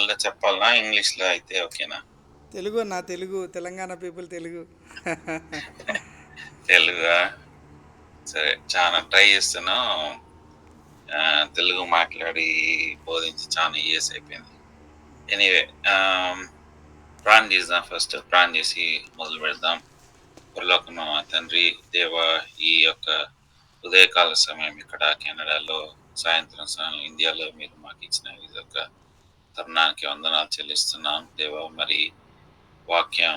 తెలుగులో చెప్పాలనా? ఇంగ్లీష్‌లో అయితే ఓకేనా? తెలుగు నా తెలుగు తెలంగాణ పీపుల్ తెలుగు. తెలుగా? సరే. చాలా ట్రై చేస్తున్నా. తెలుగు మాట్లాడి బోధించి చాలా ఇయర్స్ అయిపోయింది. ఎనీవే ప్రార్థన చేద్దాం ఫస్ట్. ప్రార్థన చేసి మొదలు పెడదాం. పరలోకము మా తండ్రి, దేవా, ఈ యొక్క ఉదయకాల సమయం ఇక్కడ కెనడాలో, సాయంత్రం సమయం ఇండియాలో మీరు మాకు ఇచ్చిన ఇదొక తరుణానికి వందనాలు చెల్లిస్తున్నాం. దేవా, మరి వాక్యం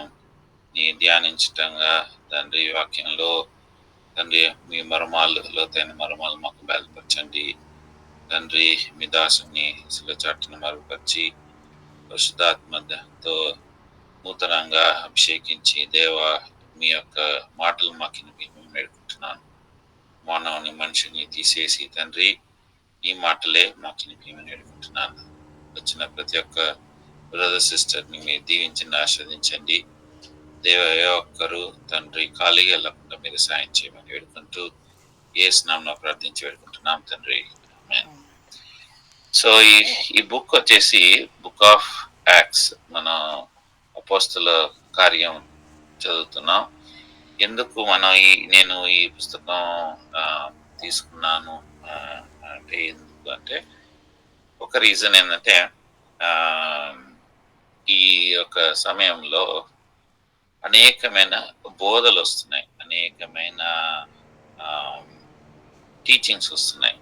ని ధ్యానించటంగా తండ్రి, వాక్యంలో తండ్రి మీ మర్మాలు, లోతైన మర్మాలు మాకు బయలుపరచండి తండ్రి. మీ దాసుని శిలచాటును మరుగుపరిచి పరిశుద్ధాత్మతో నూతనంగా అభిషేకించి దేవ మీ యొక్క మాటలు మాకు మేము వేడుకుంటున్నాను. మానవుని మనిషిని తీసేసి తండ్రి ఈ మాటలే మాకు మేము వేడుకుంటున్నాను. వచ్చిన ప్రతి ఒక్క బ్రదర్ సిస్టర్ని మీరు దీవించండి, ఆస్వాదించండి. దేవ ఏ ఒక్కరు తండ్రి ఖాళీగా వెళ్ళకుండా మీరు సాయం చేయమని వేడుకుంటూ ఏ స్నామంలో ప్రార్థించి వేడుకుంటున్నాం తండ్రి. సో ఈ బుక్ వచ్చేసి బుక్ ఆఫ్ యాక్ట్స్, మన అపోస్తల కార్యం చదువుతున్నాం. ఎందుకు మనం నేను ఈ పుస్తకం తీసుకున్నాను అంటే ఎందుకు అంటే ఒక రీజన్ ఏంటంటే ఈ యొక్క సమయంలో అనేకమైన బోధలు వస్తున్నాయి, అనేకమైన టీచింగ్స్ వస్తున్నాయి.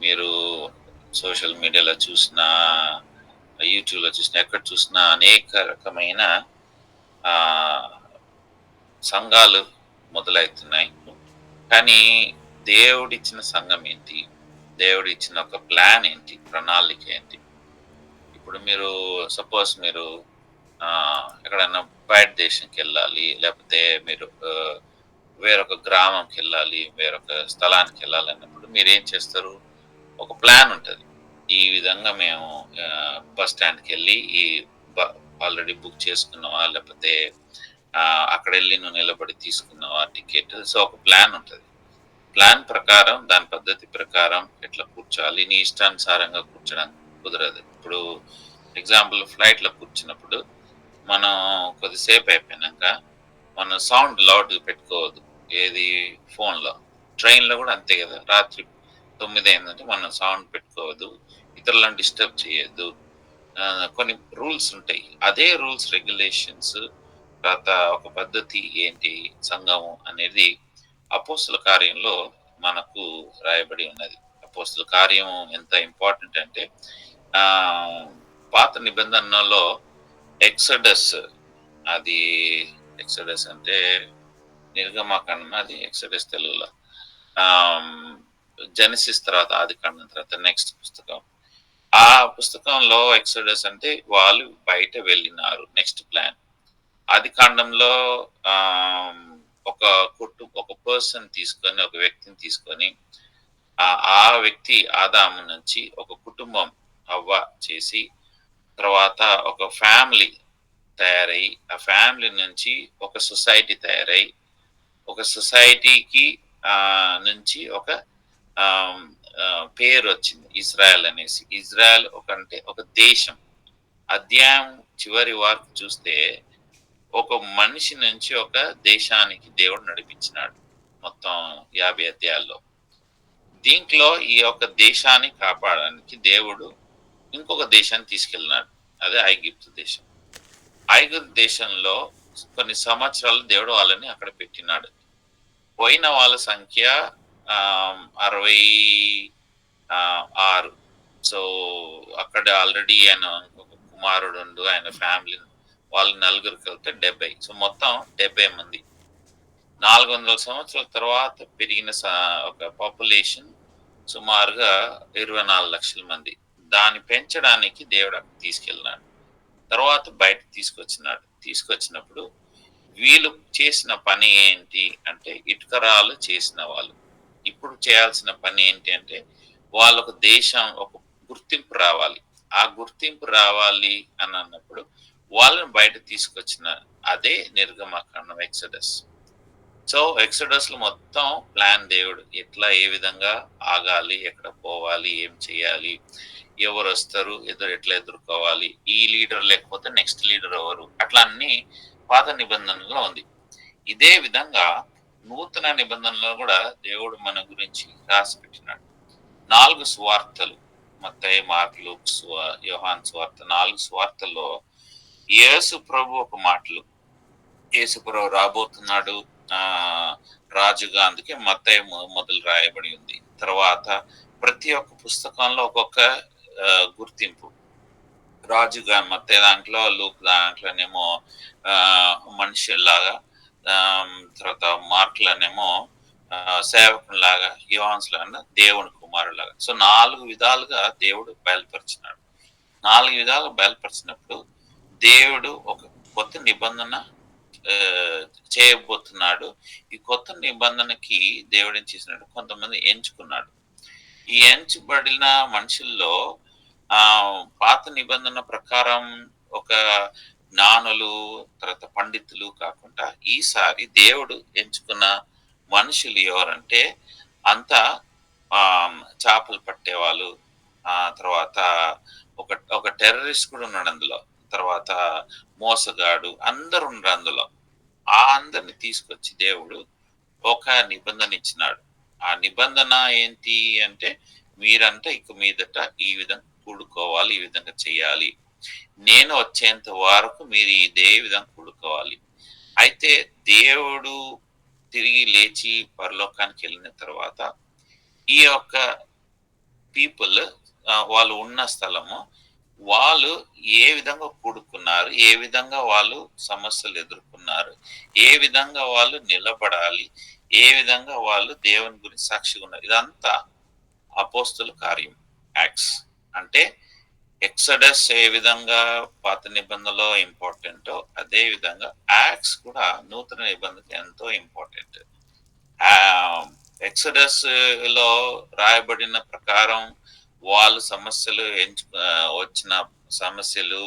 మీరు సోషల్ మీడియాలో చూసినా, యూట్యూబ్లో చూసినా, ఎక్కడ చూసినా అనేక రకమైన సంఘాలు మొదలవుతున్నాయి. కానీ దేవుడిచ్చిన సంఘం ఏంటి, దేవుడిచ్చిన ఒక ప్లాన్ ఏంటి, ప్రణాళిక ఏంటి? ఇప్పుడు మీరు సపోజ్ మీరు ఎక్కడన్నా బయట దేశంకి వెళ్ళాలి, లేకపోతే మీరు వేరొక గ్రామంకి వెళ్ళాలి, వేరొక స్థలానికి వెళ్ళాలి అన్నప్పుడు మీరు ఏం చేస్తారు? ఒక ప్లాన్ ఉంటుంది. ఈ విధంగా మేము బస్ స్టాండ్కి వెళ్ళి ఈ ఆల్రెడీ బుక్ చేసుకున్నావా, లేకపోతే అక్కడ వెళ్ళి నువ్వు నిలబడి తీసుకున్నావా టికెట్? సో ఒక ప్లాన్ ఉంటుంది. ప్లాన్ ప్రకారం, దాని పద్ధతి ప్రకారం ఎట్లా కూర్చోాలి. నీ ఇష్టానుసారంగా కూర్చోడానికి కుదరదు. ఇప్పుడు ఎగ్జాంపుల్ ఫ్లైట్లో కూర్చున్నప్పుడు మనం కొద్దిసేపు అయిపోయినాక మనం సౌండ్ లౌడ్ పెట్టుకోవద్దు. ఏది? ఫోన్లో. ట్రైన్లో కూడా అంతే కదా. రాత్రి 9 అయిందంటే మనం సౌండ్ పెట్టుకోవద్దు, ఇతరులను డిస్టర్బ్ చేయొద్దు. కొన్ని రూల్స్ ఉంటాయి. అదే రూల్స్ రెగ్యులేషన్స్ తర్వాత ఒక పద్ధతి ఏంటి సంఘము అనేది అపోస్తుల కార్యంలో మనకు రాయబడి ఉన్నది. అపోస్తుల కార్యం ఎంత ఇంపార్టెంట్ అంటే పాత నిబంధనలో ఎక్సడస్, అది ఎక్సడస్ అంటే నిర్గమకాండం, అది ఎక్సడస్ తెలుగులో. జెనసిస్ తర్వాత ఆదికాండం తర్వాత నెక్స్ట్ పుస్తకం. ఆ పుస్తకంలో ఎక్సడస్ అంటే వాళ్ళు బయట వెళ్ళినారు. నెక్స్ట్ ప్లాన్ ఆదికాండంలో ఒక పర్సన్ తీసుకొని, ఒక వ్యక్తిని తీసుకొని ఆ వ్యక్తి ఆదాము నుంచి ఒక కుటుంబం అవ్వ చేసి, తర్వాత ఒక ఫ్యామిలీ తయారై, ఆ ఫ్యామిలీ నుంచి ఒక సొసైటీ తయారై, ఒక సొసైటీకి నుంచి ఒక పేరు వచ్చింది ఇజ్రాయెల్ అనేసి. ఇజ్రాయెల్ ఒక దేశం. అధ్యాయం చివరి వరకు చూస్తే ఒక మనిషి నుంచి ఒక దేశానికి దేవుడు నడిపించినాడు మొత్తం 50 అధ్యాయాల్లో. దీంట్లో ఈ యొక్క దేశాన్ని కాపాడడానికి దేవుడు ఇంకొక దేశాన్ని తీసుకెళ్ళినాడు. అదే ఐగుప్తు దేశం. ఐగుప్తు దేశంలో కొన్ని సంవత్సరాలు దేవుడు వాళ్ళని అక్కడ పెట్టినాడు. పోయిన వాళ్ళ సంఖ్య 66. సో అక్కడ ఆల్రెడీ ఆయన ఒక కుమారుడు, ఆయన ఫ్యామిలీ వాళ్ళు నలుగురు కలిపితే 70. సో మొత్తం 70 మంది. 400 సంవత్సరాల తర్వాత పెరిగిన ఒక పాపులేషన్ సుమారుగా 24 లక్షల మంది. దాన్ని పెంచడానికి దేవుడు అక్కడ తీసుకెళ్ళినాడు. తర్వాత బయట తీసుకొచ్చినప్పుడు వీళ్ళు చేసిన పని ఏంటి అంటే, ఇటుకరాలు చేసిన వాళ్ళు ఇప్పుడు చేయాల్సిన పని ఏంటి అంటే, వాళ్ళకు దేశం ఒక గుర్తింపు రావాలి. ఆ గుర్తింపు రావాలి అని అన్నప్పుడు వాళ్ళని బయట తీసుకొచ్చిన అదే నిర్గమకాండం, ఎక్సడస్. సో ఎక్సోడస్ లో మొత్తం ప్లాన్ దేవుడు ఎట్లా ఏ విధంగా ఆగాలి, ఎక్కడ పోవాలి, ఏం చేయాలి, ఎవరు వస్తారు, ఎట్లా ఎదుర్కోవాలి, ఈ లీడర్ లేకపోతే నెక్స్ట్ లీడర్ ఎవరు, అట్లా అన్ని పాత నిబంధనలో ఉంది. ఇదే విధంగా నూతన నిబంధనలో కూడా దేవుడు మన గురించి రాసి పెట్టినాడు. 4 సువార్తలు, మత్తయి, మార్కు, లూకా, యోహాను సువార్త, 4 సువార్తల్లో యేసు ప్రభు ఒక మాటలు, యేసు ప్రభు రాబోతున్నాడు ఆ రాజుగా, అందుకే మత్తయి మొదలు రాయబడి ఉంది. తర్వాత ప్రతి ఒక్క పుస్తకంలో ఒక్కొక్క గుర్తింపు, రాజుగా మత్తయి దాంట్లో, లూక్ దాంట్లోనేమో మనిషిలాగా, తర్వాత మార్కులనేమో సేవకునిలాగా, యోహాన్స్లాగా దేవుని కుమారులాగా. సో 4 విధాలుగా దేవుడు బయలుపరిచినాడు. 4 విధాలుగా బయలుపరిచినప్పుడు దేవుడు ఒక కొత్త నిబంధన చేయబోతున్నాడు. ఈ కొత్త నిబంధనకి దేవుడు ఏం చేసినాడు, కొంతమంది ఎంచుకున్నాడు. ఈ ఎంచబడిన మనుషుల్లో పాత నిబంధన ప్రకారం ఒక జ్ఞానులు, తర్వాత పండితులు కాకుండా ఈసారి దేవుడు ఎంచుకున్న మనుషులు ఎవరంటే అంతా చేపలు పట్టేవాళ్ళు, తర్వాత ఒక టెర్రరిస్ట్ కూడా ఉన్నాడు అందులో, తర్వాత మోసగాడు, అందరు ఉన్నారు అందులో. ఆ అందరిని తీసుకొచ్చి దేవుడు ఒక నిబంధన ఇచ్చినాడు. ఆ నిబంధన ఏంటి అంటే, మీరంతా ఇక మీదట ఈ విధంగా కూడుకోవాలి, ఈ విధంగా చేయాలి, నేను వచ్చేంత వరకు మీరు ఇదే విధంగా కూడుకోవాలి. అయితే దేవుడు తిరిగి లేచి పరలోకానికి వెళ్ళిన తర్వాత ఈ యొక్క పీపుల్, వాళ్ళు ఉన్న స్థలము, వాళ్ళు ఏ విధంగా కూడుకున్నారు, ఏ విధంగా వాళ్ళు సమస్యలు ఎదుర్కొన్నారు, ఏ విధంగా వాళ్ళు నిలబడాలి, ఏ విధంగా వాళ్ళు దేవుని గురించి సాక్షిగా ఉన్నారు, ఇదంతా అపోస్తుల కార్యం, యాక్ట్స్. అంటే ఎక్సడస్ ఏ విధంగా పాత నిబంధనలో ఇంపార్టెంటో అదే విధంగా యాక్ట్స్ కూడా నూతన నిబంధనకి ఎంతో ఇంపార్టెంట్. ఎక్సడస్ లో రాయబడిన ప్రకారం వాళ్ళు సమస్యలు వచ్చిన సమస్యలు,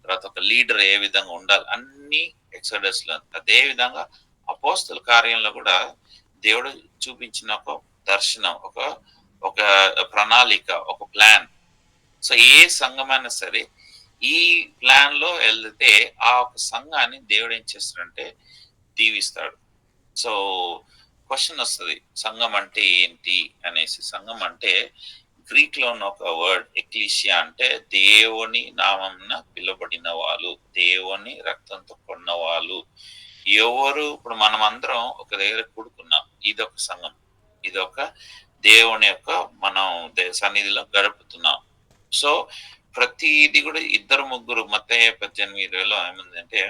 తర్వాత ఒక లీడర్ ఏ విధంగా ఉండాలి, అన్ని ఎక్సడస్ లో. అదే విధంగా అపోస్తల కార్యంలో కూడా దేవుడు చూపించిన ఒక దర్శనం, ఒక ప్రణాళిక, ఒక ప్లాన్. సో ఏ సంఘమైనా సరే ఈ ప్లాన్ లో వెళ్తే ఆ ఒక సంఘాన్ని దేవుడు ఏం చేస్తాడంటే దీవిస్తాడు. సో క్వశ్చన్ వస్తుంది, సంఘం అంటే ఏంటి అనేసి. సంఘం అంటే గ్రీక్ లో ఉన్న ఒక వర్డ్ ఎక్లీషియా, అంటే దేవుని నామంన పిలువబడిన వాళ్ళు, దేవుని రక్తంతో కొన్న వాళ్ళు. ఎవరు ఇప్పుడు మనం అందరం ఒక దగ్గర కూడుకున్నాం, ఇదొక సంఘం, ఇదొక దేవుని యొక్క మనం సన్నిధిలో గడుపుతున్నాం. సో ప్రతిది కూడా ఇద్దరు ముగ్గురు, మత్తయి 18:20లో ఏముందంటే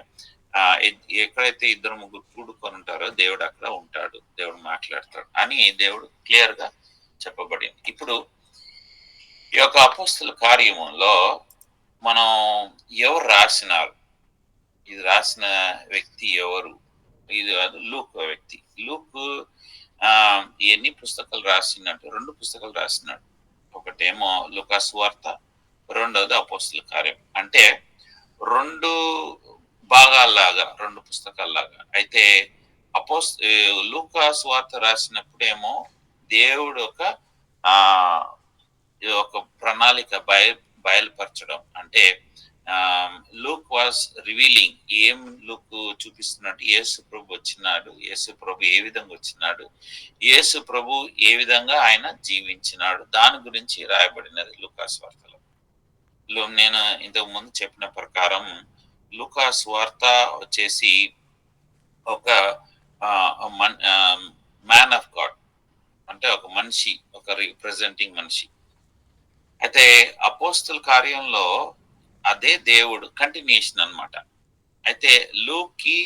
ఎక్కడైతే ఇద్దరు ముగ్గురు కూడుకొని ఉంటారో దేవుడు అక్కడ ఉంటాడు, దేవుడు మాట్లాడతాడు అని దేవుడు క్లియర్ గా చెప్పబడింది. ఇప్పుడు ఈ యొక్క అపోస్తల కార్యములో మనం ఎవరు రాసినారు, ఇది రాసిన వ్యక్తి ఎవరు, ఇది లూక్ వ్యక్తి. లూక్ ఎన్ని పుస్తకాలు రాసినట్టు, 2 పుస్తకాలు రాసినాడు. ఒకటేమో లూకా సువార్త, రెండవది అపోస్తల కార్యం. అంటే 2 భాగాల్లాగా, 2 పుస్తకాల్లాగా. అయితే లూకా సువార్త రాసినప్పుడేమో దేవుడు ఒక ప్రణాళిక బయలుపరచడం, అంటే లూక్ వాస్ రివీలింగ్, ఏం లూక్ చూపిస్తున్నట్టు, యేసు ప్రభు వచ్చినాడు, యేసు ప్రభు ఏ విధంగా వచ్చినాడు, యేసు ప్రభు ఏ విధంగా ఆయన జీవించినాడు, దాని గురించి రాయబడినది లూకా సువార్తలో. నేను ఇంతకు ముందు చెప్పిన ప్రకారం లూకా సువార్త వచ్చేసి ఒక మ్యాన్ ఆఫ్ గాడ్, అంటే ఒక మనిషి, ఒక రిప్రజెంటింగ్ మనిషి. అయితే అపోస్తల కార్యంలో అదే దేవుడు కంటిన్యూషన్ అన్నమాట. అయితే లూక్కి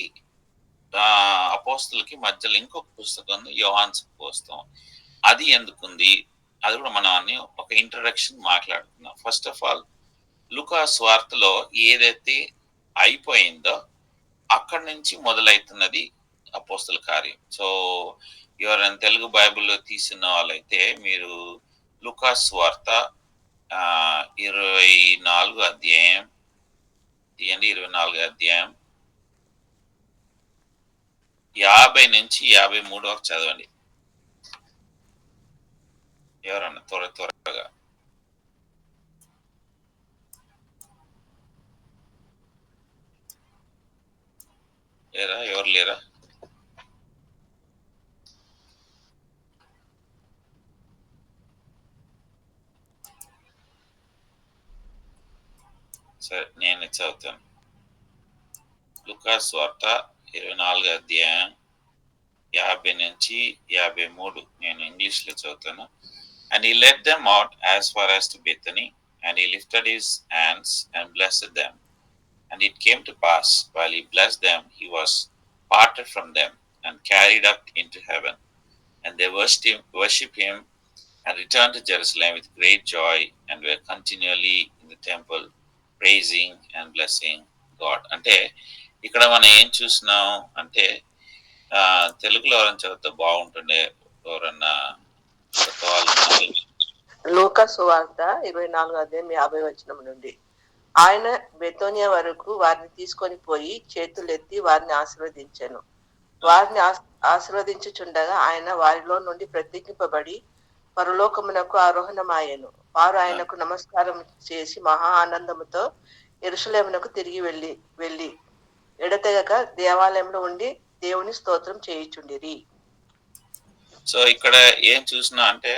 అపోస్తలకి మధ్యలో ఇంకొక పుస్తకం ఉంది, యోహాను పుస్తకం. అది ఎందుకుంది, అది కూడా మనం అన్ని ఒక ఇంట్రడక్షన్ మాట్లాడుకున్నాం. ఫస్ట్ ఆఫ్ ఆల్ లూకా స్వార్థలో ఏదైతే అయిపోయిందో అక్కడి నుంచి మొదలవుతున్నది అపోస్తల కార్యం. సో ఎవరైనా తెలుగు బైబిల్లో తీసిన వాళ్ళైతే మీరు లూకా స్వార్థ 24 అధ్యాయం తీయండి, 24 అధ్యాయం 50 నుంచి 53 వరకు చదవండి. ఎవరన్నా త్వరగా. ఎవరు లేరా? సరే, నేను చదువుతాను. లూకాసు వార్త 24 అధ్యాయం 50 నుంచి 53 నేను ఇంగ్లీష్ లో చదువుతాను. And he led them out as far as to Bethany, and he lifted his hands and blessed them. And it came to pass, while he blessed them, he was parted from them and carried up into heaven. And they worshipped him and returned to Jerusalem with great joy, and were continually in the temple praising and blessing God. అంటే ఇక్కడ మనం ఏం చూస్తున్నాం అంటే తెలుగులో ఎవరైనా చదివితే బాగుంటుండే. ఎవరన్నా కొత్త వాళ్ళు ఉన్నారు? లూకాసు వార్త 24 అధ్యాయం 50 వచనం నుండి. ఆయన బెతోనియా వరకు వారిని తీసుకొని పోయి చేతులెత్తి వారిని ఆశీర్వదించాను. వారిని ఆశీర్వదించుచుండగా ఆయన వారిలో నుండి ప్రత్యేకింపబడి పరలోకమునకు ఆరోహణమాయెను. వారు ఆయనకు నమస్కారం చేసి మహా ఆనందముతో యెరూషలేమునకు తిరిగి వెళ్ళి ఎడతెగక దేవాలయంలో ఉండి దేవుని స్తోత్రం చేయుచుండిరి. సో ఇక్కడ ఏం చూసినా అంటే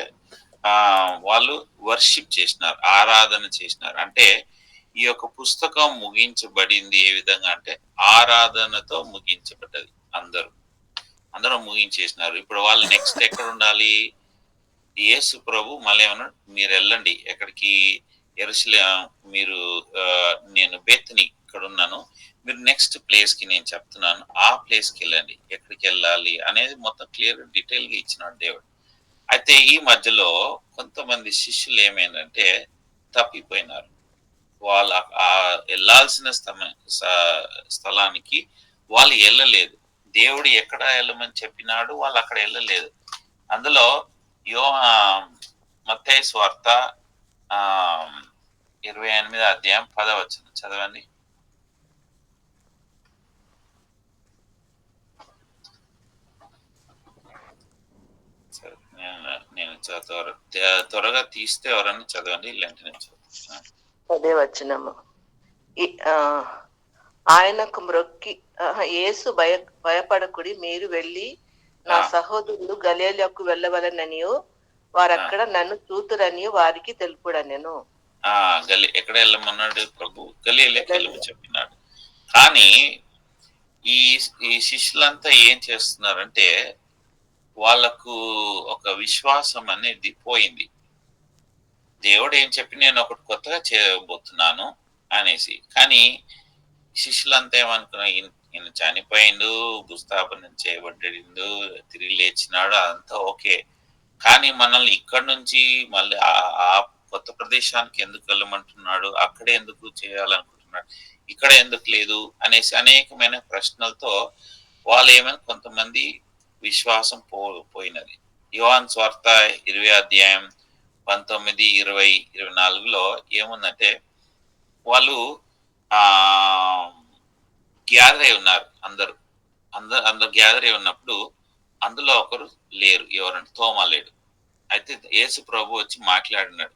వాళ్ళు వర్షిప్ చేసినారు, ఆరాధన చేసినారు. అంటే ఈ యొక్క పుస్తకం ముగించబడింది ఏ విధంగా అంటే ఆరాధనతో ముగించబడ్డది. అందరూ ముగించేసినారు. ఇప్పుడు వాళ్ళు నెక్స్ట్ ఎక్కడ ఉండాలి? యేసు ప్రభు మళ్ళీ ఏమన్నాడు, మీరు వెళ్ళండి ఎక్కడికి? యెరూషలేము. మీరు నేను బేత్ని ఇక్కడ ఉన్నాను, మీరు నెక్స్ట్ ప్లేస్ కి నేను చెప్తున్నాను, ఆ ప్లేస్ కి వెళ్ళండి. ఎక్కడికి వెళ్ళాలి అనేది మొత్తం క్లియర్ డీటెయిల్ గా ఇచ్చినాడు దేవుడు. అయితే ఈ మధ్యలో కొంతమంది శిష్యులు ఏమైందంటే తప్పిపోయినారు. వాళ్ళు వెళ్ళాల్సిన స్థలానికి వాళ్ళు వెళ్ళలేదు. దేవుడు ఎక్కడ వెళ్ళమని చెప్పినాడు, వాళ్ళు అక్కడ వెళ్ళలేదు. అందులో మత్తయి సువార్త 28 అధ్యాయం 10 వచనం చదవండి. నేను త్వరగా తీస్తే ఎవరన్నా చదవండి, ఇలాంటి నేను చదువుతాను. అదే వచనము. ఆయనకు మ్రొక్కి, యేసు భయపడకుడి, మీరు వెళ్ళి నా సహోదరులు గలిలయకు వెళ్ళవలననియు వారక్కడ నన్ను చూతురని వారికి తెలుపుడనెను. ఎక్కడ వెళ్ళమన్నాడు ప్రభు? గలిలయకు వెళ్ళమని చెప్పినాడు. కానీ ఈ శిష్యులంతా ఏం చేస్తున్నారంటే వాళ్ళకు ఒక విశ్వాసం అనేది పోయింది. దేవుడు ఏం చెప్పి నేను ఒకటి కొత్తగా చేయబోతున్నాను అనేసి. కానీ శిష్యులంతా ఏమనుకున్నా, ఈయన చనిపోయిండు, భూస్థాపనం చేయబడ్డాడు, తిరిగి లేచినాడు, అదంతా ఓకే. కానీ మనల్ని ఇక్కడ నుంచి మళ్ళీ ఆ కొత్త ప్రదేశానికి ఎందుకు వెళ్ళమంటున్నాడు, అక్కడే ఎందుకు చేయాలనుకుంటున్నాడు, ఇక్కడ ఎందుకు లేదు అనేసి అనేకమైన ప్రశ్నలతో వాళ్ళు ఏమైనా కొంతమంది విశ్వాసం పోయినది. యోహాను సువార్త 20 అధ్యాయం 19, 20, 24లో ఏముందంటే వాళ్ళు గ్యాదర్ అయి ఉన్నారు. అందరు గ్యాదర్ అయి ఉన్నప్పుడు అందులో ఒకరు లేరు. ఎవరంటే తోమా లేడు. అయితే యేసు ప్రభు వచ్చి మాట్లాడినాడు,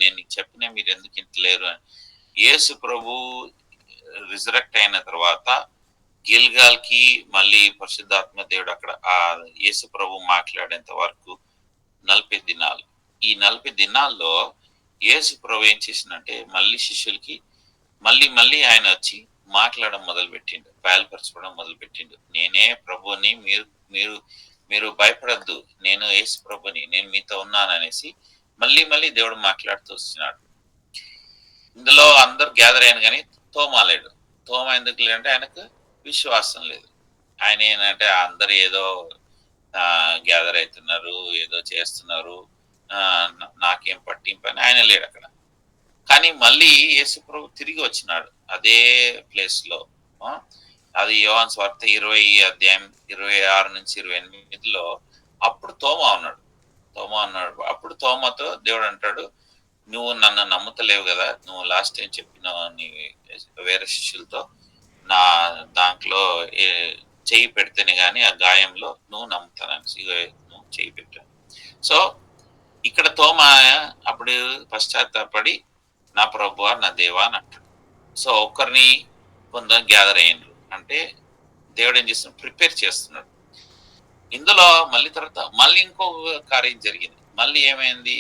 నేను చెప్పినా మీరు ఎందుకు ఇంత లేరు అని. యేసు ప్రభు రిజరెక్ట్ అయిన తర్వాత గిల్గాల్ కి మళ్ళీ పరిశుద్ధాత్మ దేవుడు అక్కడ ఆ యేసు ప్రభు మాట్లాడేంత వరకు 40 దినాలు. ఈ 40 దినాల్లో యేసు ప్రభు ఏం చేసిందంటే మళ్ళీ శిష్యులకి మళ్ళీ ఆయన వచ్చి మాట్లాడడం మొదలు పెట్టిండు, బయలుపరచుకోవడం మొదలు పెట్టిండు. నేనే ప్రభుని, మీరు భయపడద్దు, నేను యేసు ప్రభుని, నేను మీతో ఉన్నాననేసి మళ్ళీ దేవుడు మాట్లాడుతూ వస్తున్నాడు. ఇందులో అందరు గ్యాదర్ అయ్యాను, కానీ తోమా లేడు. తోమా ఎందుకు లేదంటే ఆయనకు విశ్వాసం లేదు. ఆయన ఏంటంటే అందరు ఏదో గ్యాదర్ అవుతున్నారు, ఏదో చేస్తున్నారు, నాకేం పట్టింపు అని ఆయన లేడు అక్కడ. కానీ మళ్ళీ యేసు ప్రభు తిరిగి వచ్చినాడు అదే ప్లేస్ లో. అది యోహాను సువార్త 20 అధ్యాయం 26 నుంచి 28లో. అప్పుడు తోమా ఉన్నాడు. అప్పుడు తోమాతో దేవుడు అంటాడు, నువ్వు నన్ను నమ్ముతలేవు కదా, నువ్వు లాస్ట్ టైం చెప్పిన నీ వేరే శిష్యులతో నా దాంట్లో చెయ్యి పెడితేనే గాని ఆ గాయంలో నువ్వు నమ్ముతానని నువ్వు చెయ్యి పెట్టాను. సో ఇక్కడ తోమ అప్పుడు పశ్చాత్తాపడి నా ప్రభువా నా దేవా అని అంటాడు. సో ఒక్కరిని కొందరు గ్యాదర్ అయ్యిండ్రు అంటే దేవుడు ఏం చేస్తున్నాడు, ప్రిపేర్ చేస్తున్నాడు. ఇందులో మళ్ళీ తర్వాత మళ్ళీ ఇంకో కార్యం జరిగింది. మళ్ళీ ఏమైంది,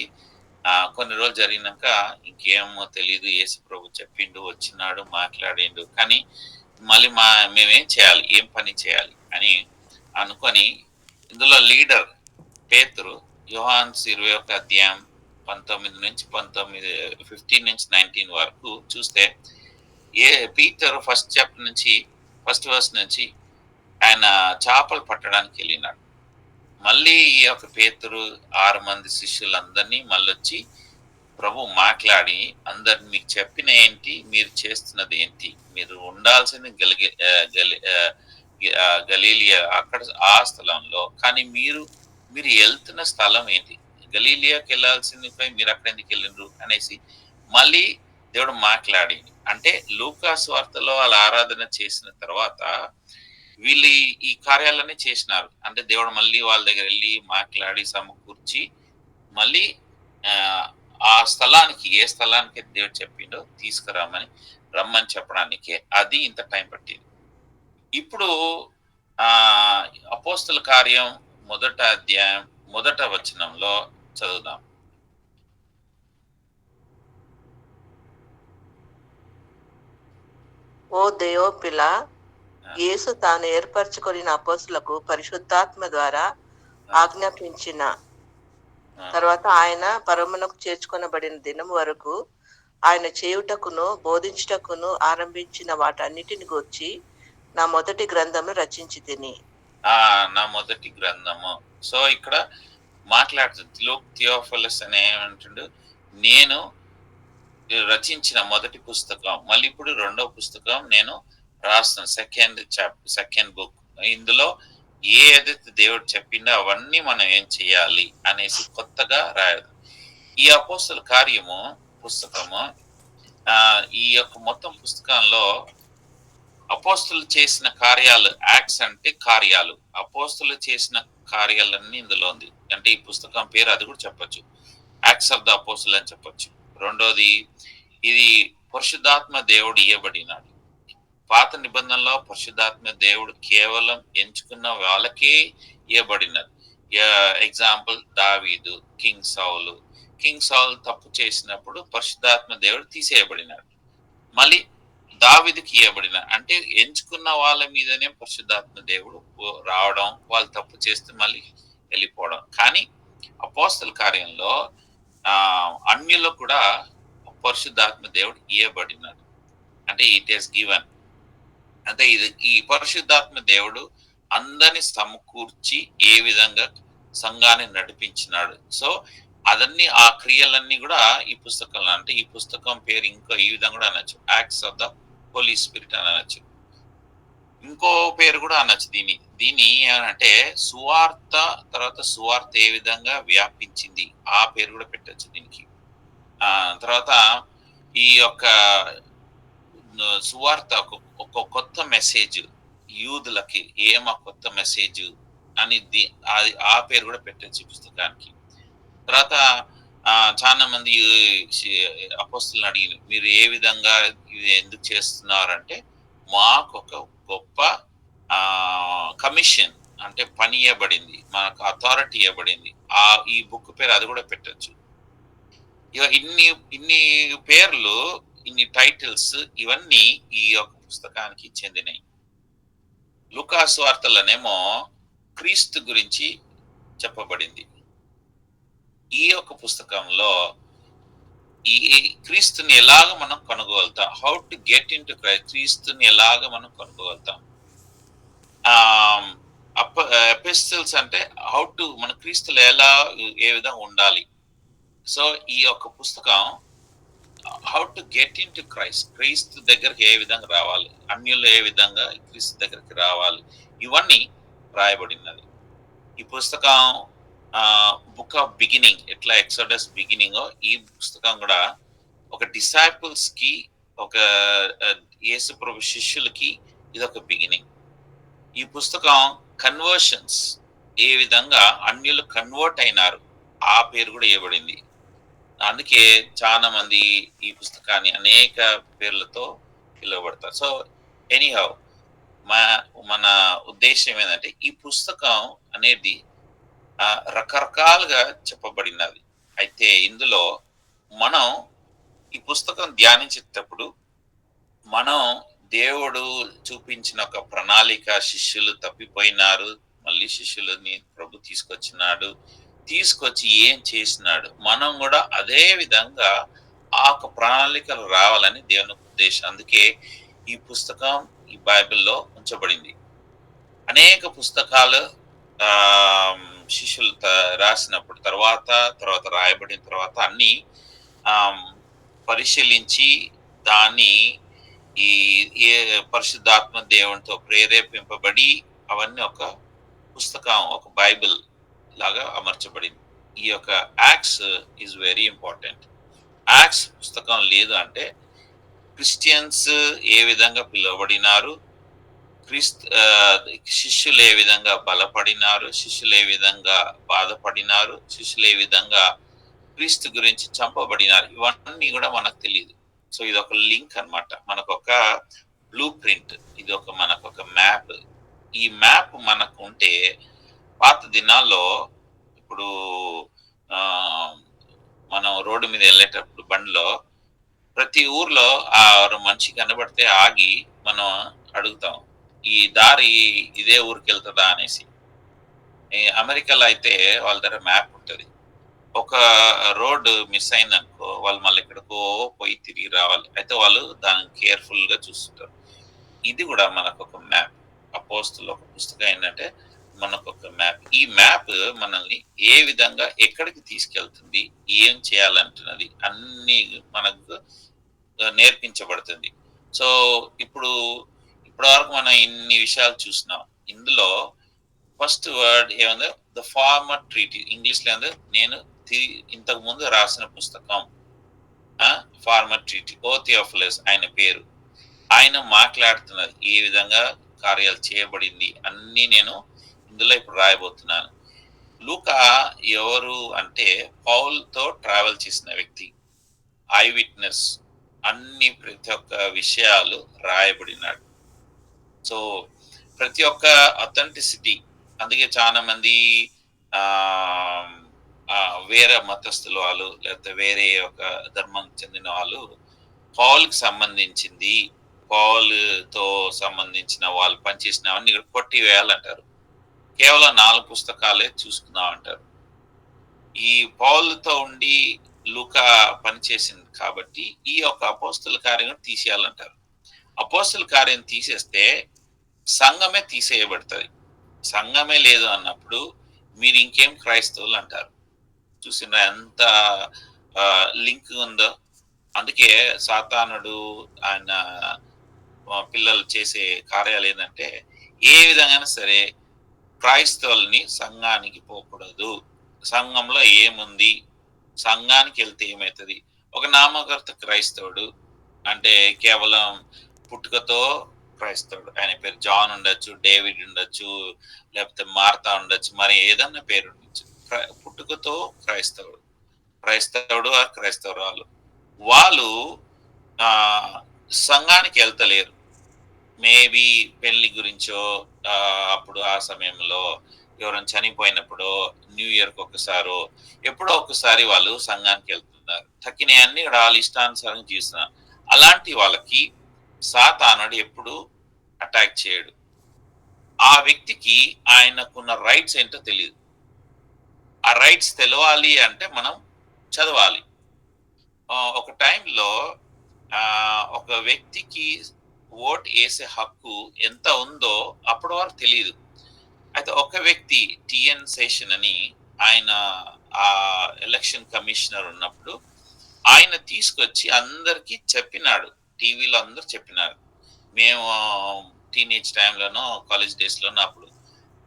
కొన్ని రోజులు జరిగినాక ఇంకేమో తెలియదు, యేసు ప్రభు చెప్పిండు, వచ్చినాడు, మాట్లాడిండు, కానీ మళ్ళీ మేమేం చేయాలి, ఏం పని చేయాలి అని అనుకొని ఇందులో లీడర్ పేతురు యోహాను 21 అధ్యాయం 19 నుంచి 15 నుంచి 19 వరకు చూస్తే పీతరు ఫస్ట్ వర్స్ నుంచి ఆయన చేపలు పట్టడానికి వెళ్ళినాడు. మళ్ళీ ఈ యొక్క పేతురు 6 మంది శిష్యులందరినీ మళ్ళొచ్చి ప్రభు మాట్లాడి అందరు మీకు చెప్పిన ఏంటి, మీరు చేస్తున్నది ఏంటి, మీరు ఉండాల్సింది గలీలియా అక్కడ ఆ స్థలంలో, కానీ మీరు వెళ్తున్న స్థలం ఏంటి, గలీలియాకి వెళ్ళాల్సింది మీరు అక్కడ ఎందుకు వెళ్ళిండ్రు అనేసి మళ్ళీ దేవుడు మాట్లాడి. అంటే లూకా సువార్తలో వాళ్ళ ఆరాధన చేసిన తర్వాత వీళ్ళు ఈ కార్యాలన్నీ చేసినారు. అంటే దేవుడు మళ్ళీ వాళ్ళ దగ్గర వెళ్ళి మాట్లాడి సమకూర్చి మళ్ళీ ఆ స్థలానికి, ఏ స్థలానికి దేవుడు చెప్పిండో రమ్మని చెప్పడానికే అది ఇంత టైం పట్టింది. ఇప్పుడు అపోస్తల కార్యం 1వ అధ్యాయం 1వ వచనంలో చదువుదాం. ఓ దేవోపిల, యేసు తాను ఏర్పరచుకొనిన అపోస్తులకు పరిశుద్ధాత్మ ద్వారా ఆజ్ఞాపించిన తర్వాత ఆయన పరమునకు చేర్చుకొనబడిన దినం వరకు ఆయన చేయుటకును బోధించుటకును ఆరంభించిన వాటన్నిటిని గూర్చి నా మొదటి గ్రంథము రచించి తిని. నా మొదటి గ్రంథము. సో ఇక్కడ మాట్లాడుతుంది థియోఫిలస్ అనే ఏమంటుండు, నేను రచించిన మొదటి పుస్తకం, మళ్ళీ ఇప్పుడు 2వ పుస్తకం నేను రాస్తాను, సెకండ్ బుక్. ఇందులో ఏదైతే దేవుడు చెప్పిండో అవన్నీ మనం ఏం చేయాలి అనేసి కొత్తగా రాయదు. ఈ అపోస్తల కార్యము పుస్తకము, ఈ యొక్క మొత్తం పుస్తకంలో అపోస్తులు చేసిన కార్యాలు, యాక్ట్స్ అంటే కార్యాలు, అపోస్తులు చేసిన కార్యాలన్నీ ఇందులో ఉంది. అంటే ఈ పుస్తకం పేరు అది కూడా చెప్పొచ్చు, యాక్ట్స్ ఆఫ్ ద అపోస్తుల్ అని చెప్పొచ్చు. రెండోది, ఇది పరిశుద్ధాత్మ దేవుడు ఇవ్వబడినాడు. పాత నిబంధనలో పరిశుద్ధాత్మ దేవుడు కేవలం ఎంచుకున్న వాళ్ళకే ఇవ్వబడినది. ఎగ్జాంపుల్ దావీదు, కింగ్ సౌల్ తప్పు చేసినప్పుడు పరిశుద్ధాత్మ దేవుడు తీసేయబడినాడు. మళ్ళీ దావీదుకి ఇవ్వబడిన, అంటే ఎంచుకున్న వాళ్ళ మీదనే పరిశుద్ధాత్మ దేవుడు రావడం, వాళ్ళు తప్పు చేస్తే మళ్ళీ వెళ్ళిపోవడం. కానీ అపోస్తల కార్యంలో అన్యుల్లో కూడా పరిశుద్ధాత్మ దేవుడు ఇవ్వబడినాడు, అంటే ఇట్ ఈస్ గివెన్. అంటే ఈ పరిశుద్ధాత్మ దేవుడు అందరిని సమకూర్చి ఏ విధంగా సంఘాన్ని నడిపించినాడు. సో అదన్నీ, ఆ క్రియలన్నీ కూడా ఈ పుస్తకంలో, అంటే ఈ పుస్తకం పేరు ఇంకో ఈ విధంగా కూడా అనొచ్చు, acts of the Holy Spirit అని అనొచ్చు. ఇంకో పేరు కూడా అనొచ్చు దీన్ని ఏమంటే సువార్త, తర్వాత సువార్త ఏ విధంగా వ్యాపించింది ఆ పేరు కూడా పెట్టచ్చు దీనికి. తర్వాత ఈ యొక్క సువార్త ఒక కొత్త మెసేజ్ యూదులకి, ఏమా కొత్త మెసేజ్ అని ఆ పేరు కూడా పెట్టచ్చు ఈ పుస్తకానికి. తర్వాత చాలా మంది అపోస్తులను అడిగి, మీరు ఏ విధంగా ఇది ఎందుకు చేస్తున్నారంటే, మాకు ఒక గొప్ప కమిషన్, అంటే పని ఇవ్వబడింది, మనకు అథారిటీ ఇవ్వబడింది. ఈ బుక్ పేరు అది కూడా పెట్టచ్చు. ఇక ఇన్ని పేర్లు, ఇన్ని టైటిల్స్, ఇవన్నీ ఈ యొక్క పుస్తకానికి చెందినవి. లూకా సువార్తలోనేమో క్రీస్తు గురించి చెప్పబడింది. ఈ యొక్క పుస్తకంలో ఈ క్రీస్తుని ఎలాగ మనం కనుగోలుతాం, how to get into Christ, క్రీస్తుని ఎలాగ మనం కనుగోలుతాం. ఎపిస్టిల్స్ అంటే హౌ టు, మన క్రీస్తులు ఏ విధంగా ఉండాలి. సో ఈ యొక్క పుస్తకం how to get into Christ, క్రీస్తు దగ్గరికి ఏ విధంగా రావాలి, అన్యులు ఏ విధంగా క్రీస్తు దగ్గరికి రావాలి, ఇవన్నీ రాయబడినది. ఈ పుస్తకం బుక్ ఆఫ్ బిగినింగ్, ఎట్లా ఎక్సోడస్ బిగినింగ్, ఈ పుస్తకం కూడా ఒక డిసైపుల్స్ కి, ఒక యేసు ప్రభు శిష్యులకి ఇది ఒక బిగినింగ్. ఈ పుస్తకం కన్వర్షన్స్, ఏ విధంగా అన్యులు కన్వర్ట్ అయినారు, ఆ పేరు కూడా ఇవ్వబడింది. అందుకే చాలా మంది ఈ పుస్తకాన్ని అనేక పేర్లతో పిలువబడతారు. సో ఎనీహౌ, మన ఉద్దేశం ఏంటంటే ఈ పుస్తకం అనేది రకరకాలుగా చెప్పబడినది. అయితే ఇందులో మనం ఈ పుస్తకం ధ్యానించేటప్పుడు మనం దేవుడు చూపించిన ఒక ప్రణాళిక, శిష్యులు తప్పిపోయినారు, మళ్ళీ శిష్యులని ప్రభు తీసుకొచ్చి ఏం చేసినాడు, మనం కూడా అదే విధంగా ఆ ఒక ప్రణాళికలు రావాలని దేవుని ఉద్దేశం. అందుకే ఈ పుస్తకం ఈ బైబిల్లో ఉంచబడింది. అనేక పుస్తకాలు ఆ శిష్యులు రాసినప్పుడు తర్వాత రాయబడిన తర్వాత అన్ని పరిశీలించి దాన్ని ఈ ఏ పరిశుద్ధాత్మ దేవునితో ప్రేరేపింపబడి అవన్నీ ఒక పుస్తకం, ఒక బైబిల్ లాగా అమర్చబడింది. ఈ యొక్క acts is very important. Acts పుస్తకం లేదు అంటే క్రిస్టియన్స్ ఏ విధంగా పిలువబడినారు, శిష్యులు ఏ విధంగా బలపడినారు, శిష్యులు ఏ విధంగా బాధపడినారు, శిష్యులు ఏ విధంగా క్రీస్తు గురించి చంపబడినారు, ఇవన్నీ కూడా మనకు తెలియదు. సో ఇది ఒక లింక్ అనమాట, మనకొక బ్లూ ప్రింట్, ఇది మనకొక మ్యాప్. ఈ మ్యాప్ మనకు ఉంటే పాత దినాల్లో ఇప్పుడు మనం రోడ్డు మీద వెళ్ళేటప్పుడు బండిలో ప్రతి ఊర్లో ఆ మనిషి కనబడితే ఆగి మనం అడుగుతాం, ఈ దారి ఇదే ఊరికి వెళ్తుందా అనేసి. అమెరికాలో అయితే వాళ్ళ దగ్గర మ్యాప్ ఉంటుంది. ఒక రోడ్డు మిస్ అయిందనుకో, వాళ్ళు మళ్ళీ ఎక్కడికో పోయి తిరిగి రావాలి. అయితే వాళ్ళు దాన్ని కేర్ఫుల్ గా చూస్తుంటారు. ఇది కూడా మనకు ఒక మ్యాప్. అపోస్తుల ఒక పుస్తకం ఏంటంటే మనకు ఒక మ్యాప్. ఈ మ్యాప్ మనల్ని ఏ విధంగా ఎక్కడికి తీసుకెళ్తుంది, ఏం చేయాలంటున్నది అన్ని మనకు నేర్పించబడుతుంది. సో ఇప్పటివరకు మనం ఇన్ని విషయాలు చూసినాం. ఇందులో ఫస్ట్ వర్డ్ ఏముందో, ద ఫార్మర్ ట్రీటీ, ఇంగ్లీష్ లో నేను ఇంతకు ముందు రాసిన పుస్తకం, ఫార్మర్ ట్రీటీ, ఓ థియోఫిలస్ ఆయన పేరు. ఆయన మాట్లాడుతున్నది ఏ విధంగా కార్యాలు చేయబడింది అన్ని నేను ఇందులో ఇప్పుడు రాయబోతున్నాను. లూకా ఎవరు అంటే పౌల్తో ట్రావెల్ చేసిన వ్యక్తి, ఐ విట్నెస్, అన్ని ప్రతి ఒక్క విషయాలు రాయబడినాడు. సో ప్రతి ఒక్క అథెంటిసిటీ. అందుకే చాలా మంది వేరే మతస్థుల వాళ్ళు లేకపోతే వేరే ఒక ధర్మం చెందిన వాళ్ళు పౌల్కి సంబంధించింది, పౌలుతో సంబంధించిన వాళ్ళు పనిచేసిన అవన్నీ కొట్టివేయాలంటారు. కేవలం 4 పుస్తకాలే చూసుకుందాం అంటారు. ఈ పౌలుతో ఉండి లూకా పనిచేసింది కాబట్టి ఈ యొక్క అపోస్తుల కార్యం తీసేయాలంటారు. అపోస్తుల కార్యం తీసేస్తే సంఘమే తీసేయబడుతుంది. సంఘమే లేదు అన్నప్పుడు మీరు ఇంకేం క్రైస్తవులు అంటారు. చూసిన ఎంత లింక్ ఉందో. అందుకే సాతానుడు ఆయన పిల్లలు చేసే కార్యాలు ఏంటంటే ఏ విధంగా సరే క్రైస్తవుల్ని సంఘానికి పోకూడదు, సంఘంలో ఏముంది, సంఘానికి వెళ్తే ఏమవుతుంది, ఒక నామకర్త క్రైస్తవుడు అంటే కేవలం పుట్టుకతో క్రైస్తవుడు, ఆయన పేరు జాన్ ఉండొచ్చు, డేవిడ్ ఉండొచ్చు, లేకపోతే మార్తా ఉండొచ్చు, మరి ఏదన్నా పేరు ఉండొచ్చు, పుట్టుకతో క్రైస్తవుడు ఆ క్రైస్తవురాలు వాళ్ళు సంఘానికి వెళ్తలేరు. మేబీ పెళ్లి గురించో, అప్పుడు ఆ సమయంలో ఎవరైనా చనిపోయినప్పుడు, న్యూ ఇయర్కి ఒకసారో ఎప్పుడో ఒకసారి వాళ్ళు సంఘానికి వెళ్తున్నారు. తక్కిన అన్ని వాళ్ళ ఇష్టానుసారం చేస్తున్నారు. అలాంటి వాళ్ళకి సాతానుడు ఎప్పుడు అటాక్ చేయడు. ఆ వ్యక్తికి ఆయనకున్న రైట్స్ ఏంటో తెలియదు. ఆ రైట్స్ తెలవాలి అంటే మనం చదవాలి. ఒక టైంలో ఒక వ్యక్తికి ఓట్ వేసే హక్కు ఎంత ఉందో అప్పటి వరకు తెలియదు. అయితే ఒక వ్యక్తి టిఎన్ శేషన్ అని ఆయన ఆ ఎలక్షన్ కమిషనర్ ఉన్నప్పుడు ఆయన తీసుకొచ్చి అందరికి చెప్పినాడు, టీవీలో అందరు చెప్పినారు. మేము టీనేజ్ టైంలోనో కాలేజ్ డేస్లోనో అప్పుడు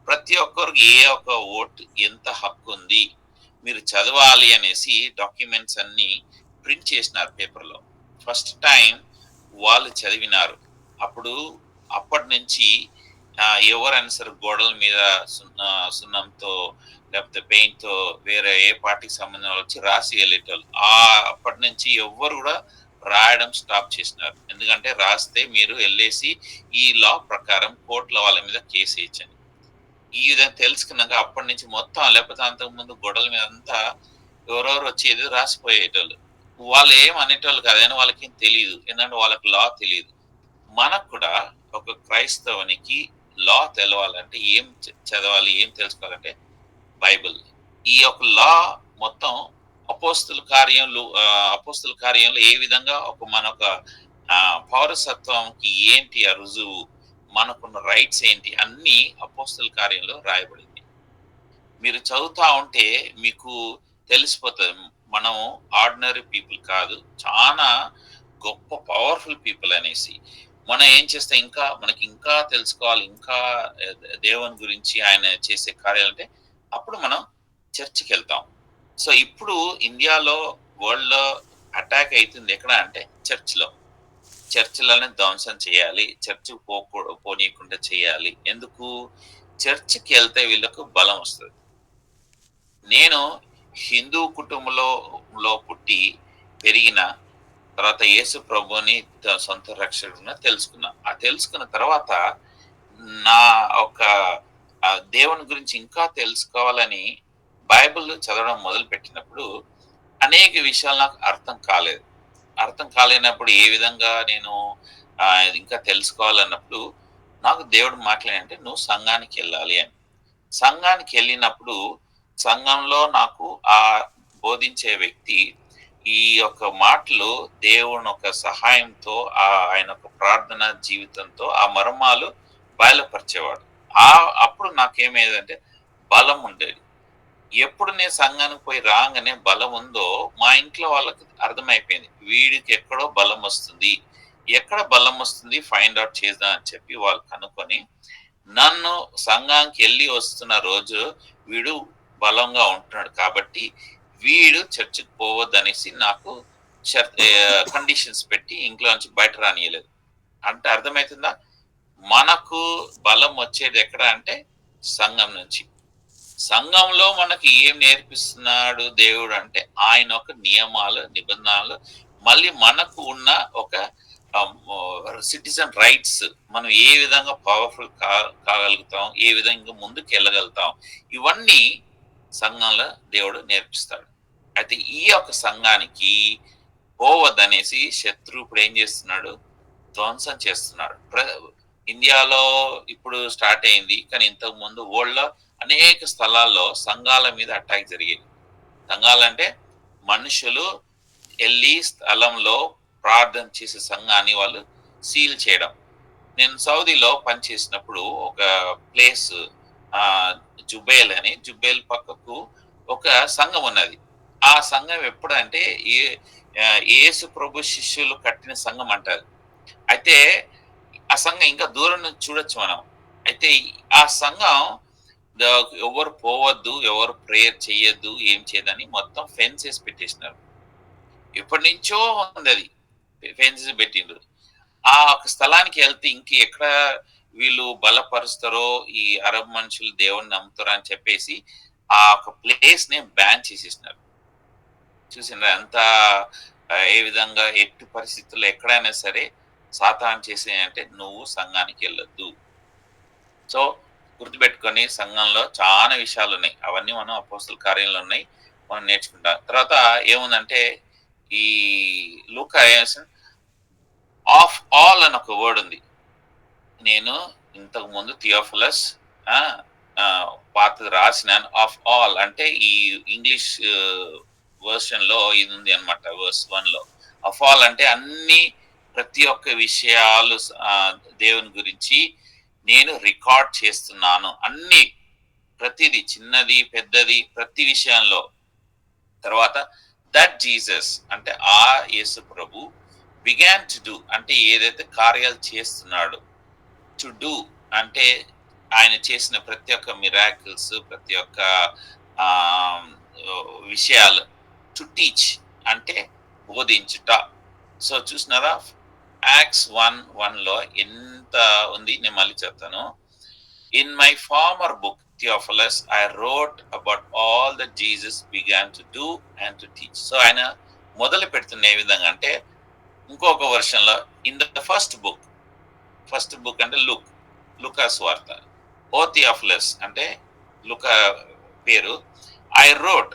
ప్రతి ఒక్కరికి ఏ ఒక్క ఓట్ ఎంత హక్కు ఉంది మీరు చదవాలి అనేసి డాక్యుమెంట్స్ అన్ని ప్రింట్ చేసినారు పేపర్లో. ఫస్ట్ టైం వాళ్ళు చదివినారు. అప్పటి నుంచి ఎవరైనా సరే గోడల మీద సున్నంతో లేకపోతే పెయింట్ తో వేరే ఏ పార్టీకి సంబంధం వచ్చి రాసి వెళ్ళేటోళ్ళు. అప్పటి నుంచి ఎవ్వరు కూడా రాయడం స్టాప్ చేసినారు. ఎందుకంటే రాస్తే మీరు వెళ్ళేసి ఈ లా ప్రకారం కోర్టుల వాళ్ళ మీద కేసు వేయచ్చని. ఈ విధంగా తెలుసుకున్నాక అప్పటి నుంచి మొత్తం, లేకపోతే అంతకు ముందు గొడవల మీద అంతా ఎవరెవరు వచ్చి ఏదో రాసిపోయేటోళ్ళు. వాళ్ళు ఏం అనేటోళ్ళు కాదని వాళ్ళకి తెలియదు, ఎందుకంటే వాళ్ళకి లా తెలియదు. మనకు కూడా ఒక క్రైస్తవునికి లా తెలవాలంటే ఏం చదవాలి, ఏం తెలుసుకోవాలంటే బైబిల్. ఈ యొక్క లా మొత్తం అపోస్తుల కార్యంలో ఏ విధంగా మనొక పౌరసత్వంకి ఏంటి ఆ రుజువు, మనకున్న రైట్స్ ఏంటి, అన్ని అపోస్తుల కార్యంలో రాయబడింది. మీరు చదువుతా ఉంటే మీకు తెలిసిపోతుంది మనం ఆర్డినరీ పీపుల్ కాదు, చాలా గొప్ప పవర్ఫుల్ పీపుల్ అనేసి. మనం ఏం చేస్తే మనకి ఇంకా తెలుసుకోవాలి, ఇంకా దేవుని గురించి ఆయన చేసే కార్యాలు అంటే అప్పుడు మనం చర్చికి వెళ్తాం. సో ఇప్పుడు ఇండియాలో వరల్డ్ లో అటాక్ అవుతుంది ఎక్కడ అంటే చర్చిలోనే ధ్వంసం చేయాలి, చర్చి పోనీయకుండా చేయాలి. ఎందుకు? చర్చికి వెళ్తే వీళ్ళకు బలం వస్తుంది. నేను హిందూ కుటుంబంలో పుట్టి పెరిగిన తర్వాత యేసు ప్రభుని సొంత రక్షకుడిగా తెలుసుకున్నా. తెలుసుకున్న తర్వాత నా ఒక దేవుని గురించి ఇంకా తెలుసుకోవాలని బైబిల్ చదవడం మొదలు పెట్టినప్పుడు అనేక విషయాలు నాకు అర్థం కాలేనప్పుడు ఏ విధంగా నేను ఇంకా తెలుసుకోవాలన్నప్పుడు నాకు దేవుడు మాట్లాడంటే నువ్వు సంఘానికి వెళ్ళాలి అని. సంఘానికి వెళ్ళినప్పుడు సంఘంలో నాకు ఆ బోధించే వ్యక్తి ఈ యొక్క మాటలు దేవుని ఒక సహాయంతో ఆయన ఒక ప్రార్థన జీవితంతో ఆ మర్మాలు బయలుపరిచేవాడు. అప్పుడు నాకేమేదంటే బలం ఉండేది. ఎప్పుడు నేను సంఘానికి పోయి రాగానే బలం ఉందో మా ఇంట్లో వాళ్ళకి అర్థమైపోయింది, వీడికి ఎక్కడో బలం వస్తుంది, ఎక్కడ బలం వస్తుంది ఫైండ్ అవుట్ చేద్దాం అని చెప్పి వాళ్ళు కనుక్కొని నన్ను సంఘానికి వెళ్ళి వస్తున్న రోజు వీడు బలంగా ఉంటున్నాడు కాబట్టి వీడు చర్చికి పోవద్దు అనేసి నాకు కండిషన్స్ పెట్టి ఇంట్లో నుంచి బయట రానియలేదు. అంటే అర్థమవుతుందా? మనకు బలం వచ్చేది ఎక్కడ అంటే సంఘం నుంచి. సంఘంలో మనకి ఏం నేర్పిస్తున్నాడు దేవుడు అంటే ఆయన ఒక నియమాలు నిబంధనలు, మళ్ళీ మనకు ఉన్న ఒక సిటిజన్ రైట్స్, మనం ఏ విధంగా పవర్ఫుల్ కాగలుగుతాం, ఏ విధంగా ముందుకు వెళ్ళగలుగుతాం, ఇవన్నీ సంఘంలో దేవుడు నేర్పిస్తాడు. అయితే ఈ యొక్క సంఘానికి పోవద్దనేసి శత్రువు ఇప్పుడు ఏం చేస్తున్నాడు? ధ్వంసం చేస్తున్నాడు. ఇండియాలో ఇప్పుడు స్టార్ట్ అయింది, కానీ ఇంతకు ముందు వరల్డ్ లో అనేక స్థలాల్లో సంఘాల మీద అటాక్ జరిగేది. సంఘాలంటే మనుషులు వెళ్ళి స్థలంలో ప్రార్థన చేసే సంఘాన్ని వాళ్ళు సీల్ చేయడం. నేను సౌదీలో పనిచేసినప్పుడు ఒక ప్లేస్ జుబేల్ పక్కకు ఒక సంఘం ఉన్నది. ఆ సంఘం ఎప్పుడంటే యేసు ప్రభు శిష్యులు కట్టిన సంఘం అంటారు. అయితే ఆ సంఘం ఇంకా దూరం నుంచి చూడొచ్చు మనం. అయితే ఆ సంఘం ఎవరు పోవద్దు, ఎవరు ప్రేయర్ చేయొద్దు, ఏం చేయదని మొత్తం ఫెన్సెస్ పెట్టేసినారు. ఎప్పటి నుంచో ఉంది అది, ఫెన్సెస్ పెట్టిండ్రు. ఆ ఒక స్థలానికి వెళ్తే ఇంక ఎక్కడ వీళ్ళు బలపరుస్తారో, ఈ అరబ్ మనుషులు దేవుణ్ణి నమ్ముతారో అని చెప్పేసి ఆ ఒక ప్లేస్ ని బ్యాన్ చేసేసినారు. చూసినారా అంత ఏ విధంగా ఎట్టి పరిస్థితుల్లో ఎక్కడైనా సరే సాతాను చేసే అంటే నువ్వు సంఘానికి వెళ్ళొద్దు. సో గుర్తుపెట్టుకొని సంఘంలో చాలా విషయాలు ఉన్నాయి, అవన్నీ మనం అపోస్తుల కార్యంలో ఉన్నాయి, మనం నేర్చుకుంటాం. తర్వాత ఏముందంటే ఈ లూకా ఆఫ్ ఆల్ అని ఒక వర్డ్ ఉంది. నేను ఇంతకు ముందు థియోఫిలస్ పాత రాసినాను. ఆఫ్ ఆల్ అంటే ఈ ఇంగ్లీష్ వర్షన్ లో ఇది ఉంది అనమాట. వర్స్ 1 లో ఆఫ్ ఆల్ అంటే అన్ని, ప్రతి ఒక్క విషయాలు దేవుని గురించి నేను రికార్డ్ చేస్తున్నాను, అన్ని, ప్రతిది, చిన్నది పెద్దది, ప్రతి విషయంలో. తర్వాత దట్ జీసస్ అంటే ఆ యేసు ప్రభు బిగాన్ టు డూ అంటే ఏదైతే కార్యాలు చేస్తున్నాడు, టు డూ అంటే ఆయన చేసిన ప్రతి ఒక్క మిరాకిల్స్, ప్రతి ఒక్క విషయాలు, టు టీచ్ అంటే బోధించుట. సో చూసినారా యాక్ట్స్ 1:1 లో ఎంత ఉంది, నేను మళ్ళీ చెప్తాను. In my former book, Theophilus, I wrote about all that Jesus began to do and to teach. So ఆయన మొదలు పెడుతున్న ఏ విధంగా అంటే ఇంకొక వర్షన్లో ఇన్ ద ఫస్ట్ బుక్ అంటే లుకాస్ వార్త, ఓ థియోఫిలస్ అంటే లుకా పేరు, ఐ రోట్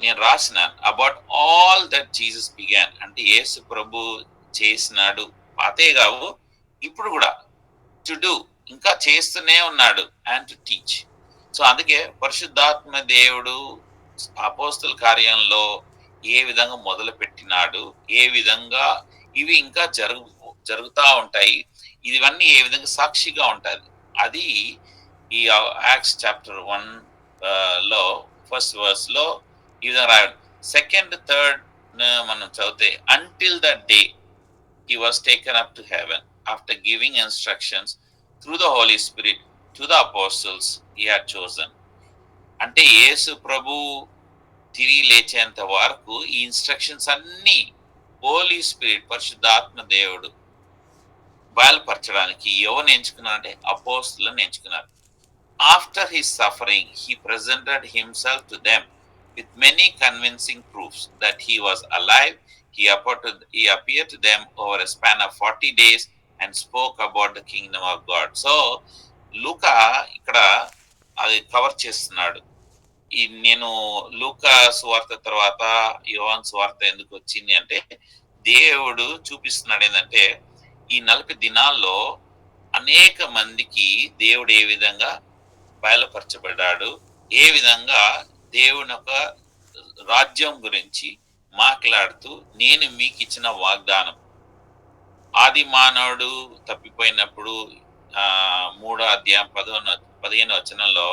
నేను రాసిన about all that Jesus began అంటే యేసు ప్రభు చేసినాడు, పాతే కావు ఇప్పుడు కూడా టు డూ ఇంకా చేస్తూనే ఉన్నాడు, అండ్ టు టీచ్. సో అందుకే పరిశుద్ధాత్మ దేవుడు అపోస్తల కార్యంలో ఏ విధంగా మొదలు పెట్టినాడు, ఏ విధంగా ఇవి ఇంకా జరుగుతూ ఉంటాయి, ఇవన్నీ ఏ విధంగా సాక్షిగా ఉంటుంది, అది ఈ యాక్ట్స్ చాప్టర్ 1 లో ఫస్ట్ వర్స్ లో ఈ విధంగా రాయడం. సెకండ్ థర్డ్ మనం చదివితే until the day he was taken up to heaven after giving instructions through the Holy Spirit to the apostles he had chosen. అంటే యేసు ప్రభు తిరిగి లేచేంత వరకు ఈ ఇన్స్ట్రక్షన్స్ అన్నీ హోలీ స్పిరిట్ పరిశుద్ధాత్మ దేవుడు బయలుపరచడానికి ఎవరిని ఎంచుకున్నారంటే అపోస్తులను ఎంచుకున్నారు. After his suffering he presented himself to them with many convincing proofs that he was alive. He appeared to them over a span of 40 days and spoke about the kingdom of God. So లూకా ఇక్కడ అది cover చేస్తున్నాడు. ఈ నేను లూకా సువార్త తర్వాత యోహాను సువార్త ఎందుకు వచ్చింది అంటే దేవుడు చూపిస్తున్నాడు ఏంటంటే ఈ 40 దినాల్లో అనేక మందికి దేవుడు ఏ విధంగా బయలుపరచబడ్డాడు, ఏ విధంగా దేవుని యొక్క రాజ్యం గురించి మాట్లాడుతూ నేను మీకు ఇచ్చిన వాగ్దానం, ఆది మానవుడు తప్పిపోయినప్పుడు 3వ అధ్యాయం 15వ వచనంలో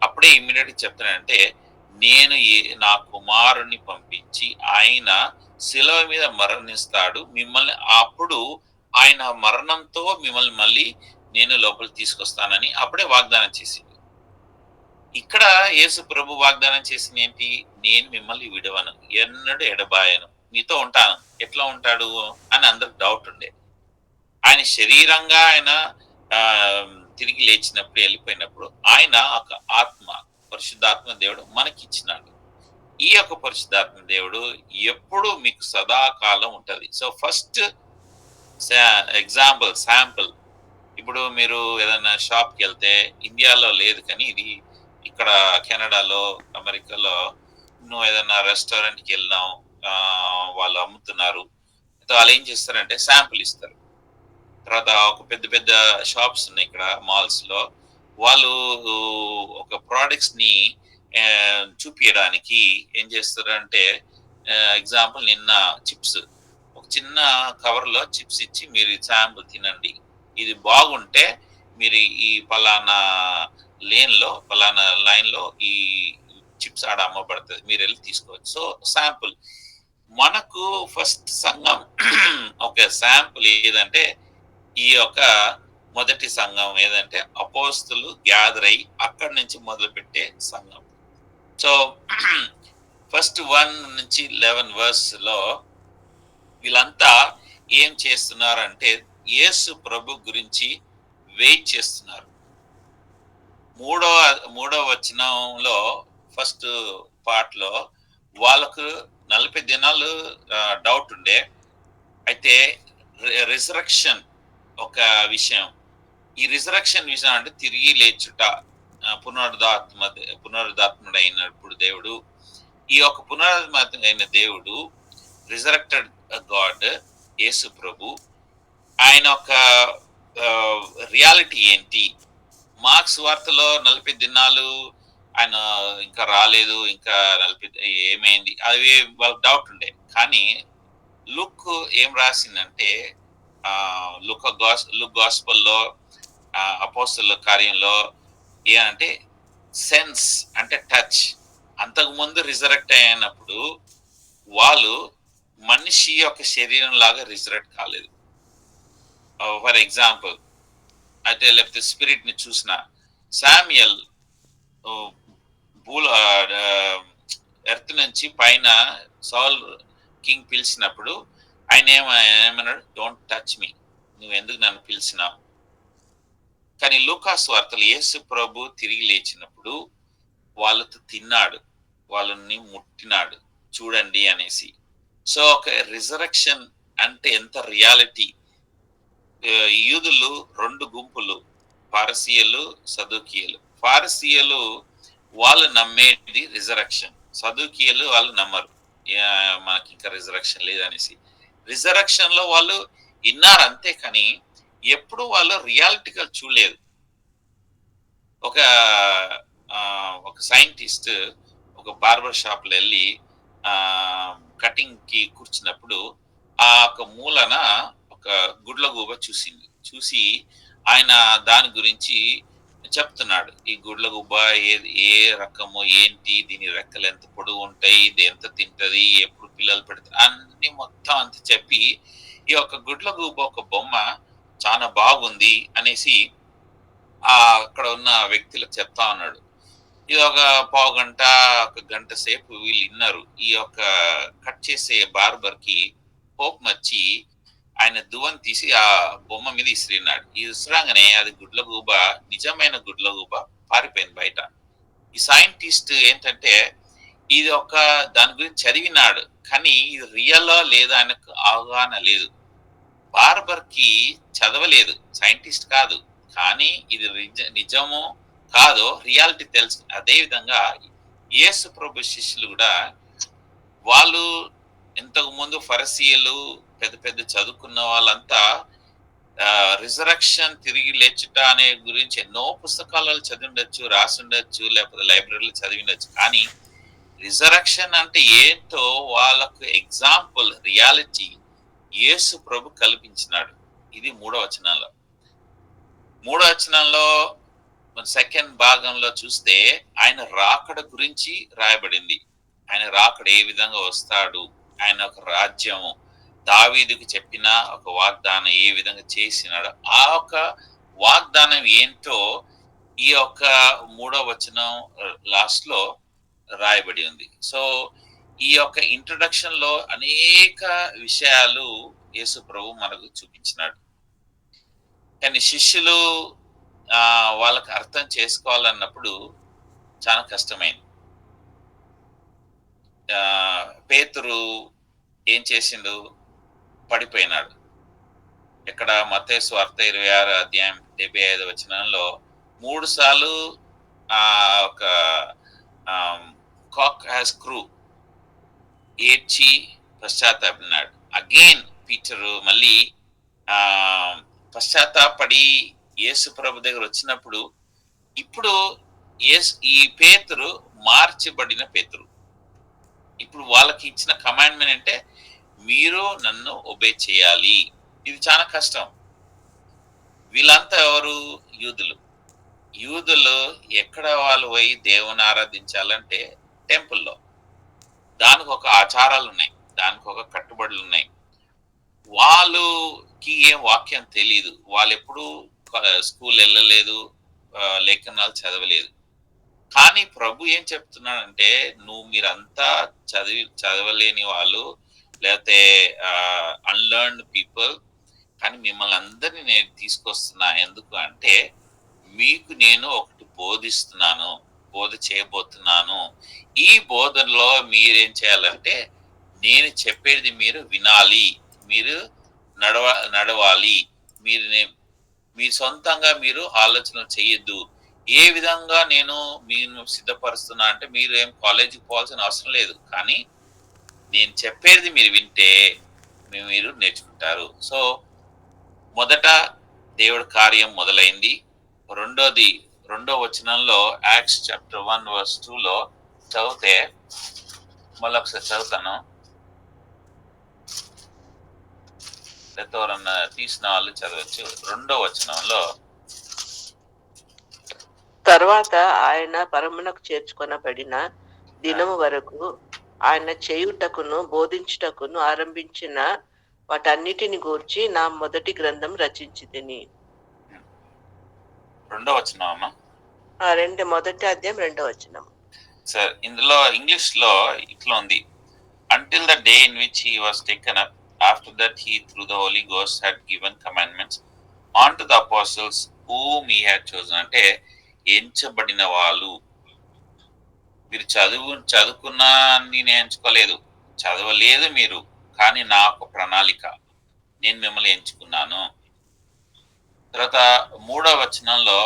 అప్పుడే ఇమ్మీడియట్ చెప్తానంటే నేను నా కుమారుని పంపించి ఆయన శిలువ మీద మరణిస్తాడు, మిమ్మల్ని అప్పుడు ఆయన మరణంతో మిమ్మల్ని మళ్ళీ నేను లోపల తీసుకొస్తానని అప్పుడే వాగ్దానం చేసింది. ఇక్కడ యేసు ప్రభు వాగ్దానం చేసింది ఏంటి, నేను మిమ్మల్ని విడవను, ఎన్నడూ ఎడబాయను, మీతో ఉంటాను. ఎట్లా ఉంటాడు అని అందరికి డౌట్ ఉండే. ఆయన శరీరంగా ఆయన తిరిగి లేచినప్పుడు వెళ్ళిపోయినప్పుడు ఆయన ఒక ఆత్మ పరిశుద్ధాత్మ దేవుడు మనకిచ్చినాడు. ఈ యొక్క పరిశుద్ధాత్మ దేవుడు ఎప్పుడు మీకు సదాకాలం ఉంటది. సో ఫస్ట్ ఎగ్జాంపుల్ శాంపుల్, ఇప్పుడు మీరు ఏదైనా షాప్కి వెళ్తే ఇండియాలో లేదు కానీ ఇది ఇక్కడ కెనడాలో అమెరికాలో నువ్వు ఏదైనా రెస్టారెంట్కి వెళ్ళినాం, వాళ్ళు అమ్ముతున్నారు, వాళ్ళు ఏం చేస్తారంటే శాంపుల్ ఇస్తారు. తర్వాత ఒక పెద్ద పెద్ద షాప్స్ ఉన్నాయి ఇక్కడ మాల్స్ లో, వాళ్ళు ఒక ప్రోడక్ట్స్ ని చూపించడానికి ఏం చేస్తారంటే ఎగ్జాంపుల్ నిన్న చిప్స్ ఒక చిన్న కవర్ లో చిప్స్ ఇచ్చి మీరు శాంపుల్ తినండి, ఇది బాగుంటే మీరు ఈ పలానా లైన్ లో ఈ చిప్స్ ఆడ అమ్మబడుతుంది, మీరు వెళ్ళి తీసుకోవచ్చు. సో శాంపుల్ మనకు ఫస్ట్ సంఘం ఒక శాంపుల్ ఏదంటే ఈ యొక్క మొదటి సంఘం ఏదంటే అపోస్తులు గ్యాదర్ అయ్యి అక్కడి నుంచి మొదలు పెట్టే సంఘం. సో ఫస్ట్ 1 నుంచి 11 వర్స్ లో వీళ్ళంతా ఏం చేస్తున్నారంటే యేసు ప్రభు గురించి వెయిట్ చేస్తున్నారు. మూడో వచనంలో ఫస్ట్ పార్ట్ లో వాళ్ళకు 40 దినాలు డౌట్ ఉండే. అయితే రిజరక్షన్ ఒక విషయం, ఈ రిజరక్షన్ విషయం అంటే తిరిగి లేచుట, పునరుద్ధాత్ముడైనప్పుడు దేవుడు, ఈ యొక్క పునరుద్ధాత్మైన దేవుడు రిజరక్టెడ్ గాడ్ యేసు ప్రభు, ఆయన యొక్క రియాలిటీ ఏంటి, మార్క్స్ వార్తలో 40 దినాలు ఆయన ఇంకా రాలేదు, ఇంకా 40 ఏమైంది, అవి వాళ్ళకి డౌట్ ఉండే. కానీ లుక్ ఏం రాసిందంటే లుక్ గాస్పల్లో అపోస్తలుల కార్యంలో ఏమంటే సెన్స్ అంటే టచ్, అంతకుముందు రిజరెక్ట్ అయినప్పుడు వాళ్ళు మనిషి యొక్క శరీరం లాగా రిజరెక్ట్ కాలేదు. ఫర్ ఎగ్జాంపుల్ అయితే లేకపోతే స్పిరిట్ ని చూసిన శామ్యుయల్ ఎర్త్ నుంచి పైన సౌల్ కింగ్ పిలిచినప్పుడు ఆయన ఏమన్నాడు, డోంట్ టచ్ మీ, నువ్వు ఎందుకు నన్ను పిలిచినావు. కానీ లూకాసు వార్తలు యేసు ప్రభు తిరిగి లేచినప్పుడు వాళ్ళతో తిన్నాడు, వాళ్ళని ముట్టినాడు చూడండి అనేసి. సో ఒక రిజరక్షన్ అంటే ఎంత రియాలిటీ. యూదులు 2 గుంపులు, పారసీయులు, సదుకీయులు. పారసీయులు వాళ్ళు నమ్మేది రిజరక్షన్, సదుకీయులు వాళ్ళు నమ్మరు, మనకి ఇంకా రిజరక్షన్ లేదనేసి. రిజరక్షన్ లో వాళ్ళు విన్నారు అంతే, కానీ ఎప్పుడు వాళ్ళు రియాలిటీగా చూడలేదు. ఒక ఒక సైంటిస్ట్ ఒక బార్బర్ షాప్ లో వెళ్ళి కటింగ్ కి కూర్చున్నప్పుడు ఆ ఒక మూలన ఒక గుడ్లగూబ చూసి ఆయన దాని గురించి చెప్తున్నాడు. ఈ గుడ్లగూబ ఏ రకము, ఏంటి, దీని రెక్కలు ఎంత పొడుగు ఉంటాయి, ఇది ఎంత తింటది, ఎప్పుడు పిల్లలు పెడతారు, అన్ని మొత్తం అంత చెప్పి ఈ యొక్క గుడ్లగూబ ఒక బొమ్మ చాలా బాగుంది అనేసి అక్కడ ఉన్న వ్యక్తులకు చెప్తా ఉన్నాడు. ఇది ఒక పావు గంట, ఒక గంట సేపు వీళ్ళు విన్నారు. ఈ యొక్క కట్ చేసే బార్బర్ కి కోపం వచ్చి ఆయన దువ్వని తీసి ఆ బొమ్మ మీద ఇసిరినాడు. ఈ ఇసిరాగానే అది గుడ్లగూబ, నిజమైన గుడ్లగూబ పారిపోయింది బయట. ఈ సైంటిస్ట్ ఏంటంటే ఇది ఒక దాని గురించి చదివినాడు, కానీ ఇది రియల్ లేదా ఆయనకు అవగాహన లేదు. బార్బర్ కి చదవలేదు, సైంటిస్ట్ కాదు, కానీ ఇది నిజమో కాదో రియాలిటీ తెలుసు. అదే విధంగా యేసు ప్రభు శిష్యులు కూడా, వాళ్ళు ఇంతకు ముందు ఫరిసీయులు పెద్ద పెద్ద చదువుకున్న వాళ్ళంతా రిజరక్షన్, తిరిగి లేచుట అనే గురించి ఎన్నో పుస్తకాలలో చదివిండొచ్చు, రాసిండొచ్చు, లేకపోతే లైబ్రరీలో చదివిండొచ్చు, కానీ రిజరక్షన్ అంటే ఏంటో వాళ్ళకు ఎగ్జాంపుల్, రియాలిటీ యేసు ప్రభు కల్పించినాడు. ఇది 3వ వచనంలో. 3వ వచనంలో సెకండ్ భాగంలో చూస్తే ఆయన రాకడ గురించి రాయబడింది. ఆయన రాకడ ఏ విధంగా వస్తాడు, ఆయన ఒక రాజ్యము, దావీదుకు చెప్పిన ఒక వాగ్దానం ఏ విధంగా చేసినాడు, ఆ ఒక వాగ్దానం ఏంటో ఈ యొక్క 3వ వచనం లాస్ట్ లో రాయబడి ఉంది. సో ఈ యొక్క ఇంట్రొడక్షన్ లో అనేక విషయాలు యేసు ప్రభు మనకు చూపించినాడు. కానీ శిష్యులు వాళ్ళకి అర్థం చేసుకోవాలన్నప్పుడు చాలా కష్టమైంది. పేతురు ఏం చేసిండు, పడిపోయినాడు. ఇక్కడ మత్తయి సువార్త 26వ అధ్యాయం 75వ వచనంలో 3 సార్లు ఒక కాక్ హ్యాస్ క్రూ ఏడ్చి పశ్చాత్తాపడినాడు. అగైన్ పీటరు మళ్ళీ పశ్చాత్తాపడి యేసు ప్రభు దగ్గర వచ్చినప్పుడు, ఇప్పుడు ఈ పేతురు మార్చబడిన పేతురు. ఇప్పుడు వాళ్ళకి ఇచ్చిన కమాండ్మెంట్ అంటే మీరు నన్ను ఒబే చేయాలి. ఇది చాలా కష్టం. వీళ్ళంతా ఎవరు? యూదులు ఎక్కడ వాళ్ళు పోయి దేవుని ఆరాధించాలంటే టెంపుల్లో. దానికి ఒక ఆచారాలు ఉన్నాయి, దానికి ఒక కట్టుబడులు ఉన్నాయి. వాళ్ళకి ఏం వాక్యం తెలియదు, వాళ్ళు ఎప్పుడు స్కూల్ వెళ్ళలేదు, లేఖనాలు చదవలేదు. కానీ ప్రభు ఏం చెప్తున్నాడంటే, మీరంతా చదవలేని వాళ్ళు, లేకపోతే అన్లర్న్డ్ పీపుల్, కానీ మిమ్మల్ని అందరినీ నేను తీసుకొస్తున్నా. ఎందుకు అంటే మీకు నేను ఒకటి బోధిస్తున్నాను, బోధ చేయబోతున్నాను. ఈ బోధనలో మీరేం చేయాలంటే నేను చెప్పేది మీరు వినాలి, మీరు నడవాలి. మీరు సొంతంగా మీరు ఆలోచన చేయొద్దు. ఏ విధంగా నేను మీరు సిద్ధపరుస్తున్నా అంటే, మీరు ఏం కాలేజీకి పోవాల్సిన అవసరం లేదు, కానీ నేను చెప్పేది మీరు వింటే మీరు నేర్చుకుంటారు. సో మొదట దేవుడి కార్యం మొదలైంది. రెండో వచనంలో యాక్ట్స్ చాప్టర్ 1:2లో చదివితే, మళ్ళీ ఒకసారి చదువుతాను, ఎవరన్నా తీసిన వాళ్ళు చదవచ్చు. 2వ వచనంలో, తర్వాత ఆయన పరమునకు చేర్చుకొనబడిన దినము వరకు ఆయన చేయుటకును బోధించుటకును ఆరంభించిన వాటన్నిటిని గూర్చి నా మొదటి గ్రంథం రచించితిని. 2వ వచనం అమ్మా. మొదటి అధ్యాయం 2వ వచనం. సార్, ఇందులో ఇంగ్లీష్ లో ఇట్లా ఉంది, until the day in which he was taken up, after that he through the Holy Ghost had given commandments unto the apostles whom he had chosen అంటే ఎంచబడిన వాళ్ళు. మీరు చదువుకున్నా నేను ఎంచుకోలేదు, చదవలేదు మీరు, కానీ నా ఒక ప్రణాళిక, నేను మిమ్మల్ని ఎంచుకున్నాను. తర్వాత 3వ వచనంలో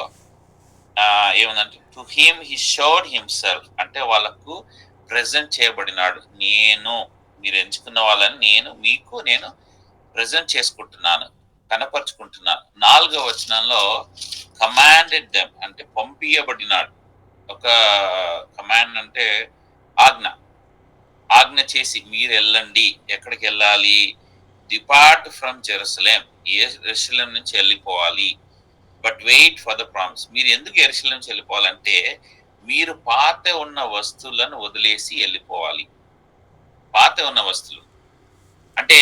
ఏముందంటే to him he showed himself అంటే వాళ్ళకు ప్రెజెంట్ చేయబడినాడు. మీరు ఎంచుకున్న వాళ్ళని నేను ప్రెజెంట్ చేసుకుంటున్నాను, కనపరుచుకుంటున్నాను. 4వ వచనంలో కమాండెడ్ దెమ్ అంటే పంపించబడినాడు. ఒక కమాండ్ అంటే ఆజ్ఞ చేసి మీరు వెళ్ళండి. ఎక్కడికి వెళ్ళాలి? డిపార్ట్ ఫ్రమ్ జెరూసలేం, యెరూషలేం నుంచి వెళ్ళిపోవాలి. But wait for the promise. మీరు ఎందుకు యెరూషలేం నుంచి వెళ్ళిపోవాలంటే మీరు పాత ఉన్న వస్తువులను వదిలేసి వెళ్ళిపోవాలి. పాత ఉన్న వస్తువులు అంటే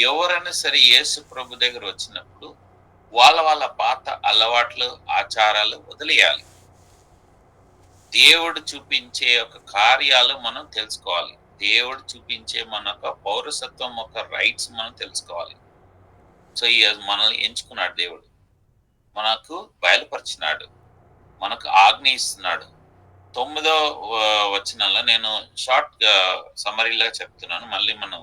ఎవరైనా సరే యేసు ప్రభు దగ్గర వచ్చినప్పుడు వాళ్ళ పాత అలవాట్లు, ఆచారాలు వదిలేయాలి. దేవుడు చూపించే ఒక కార్యాలు మనం తెలుసుకోవాలి. దేవుడు చూపించే మన యొక్క పౌరసత్వం ఒక రైట్స్ మనం తెలుసుకోవాలి. సో ఈ మనల్ని ఎంచుకున్నాడు దేవుడు, మనకు బయలుపరిచినాడు, మనకు ఆజ్ఞ ఇస్తున్నాడు. 9వ వచనంలో నేను షార్ట్ సమరీలా చెప్తున్నాను, మళ్ళీ మనం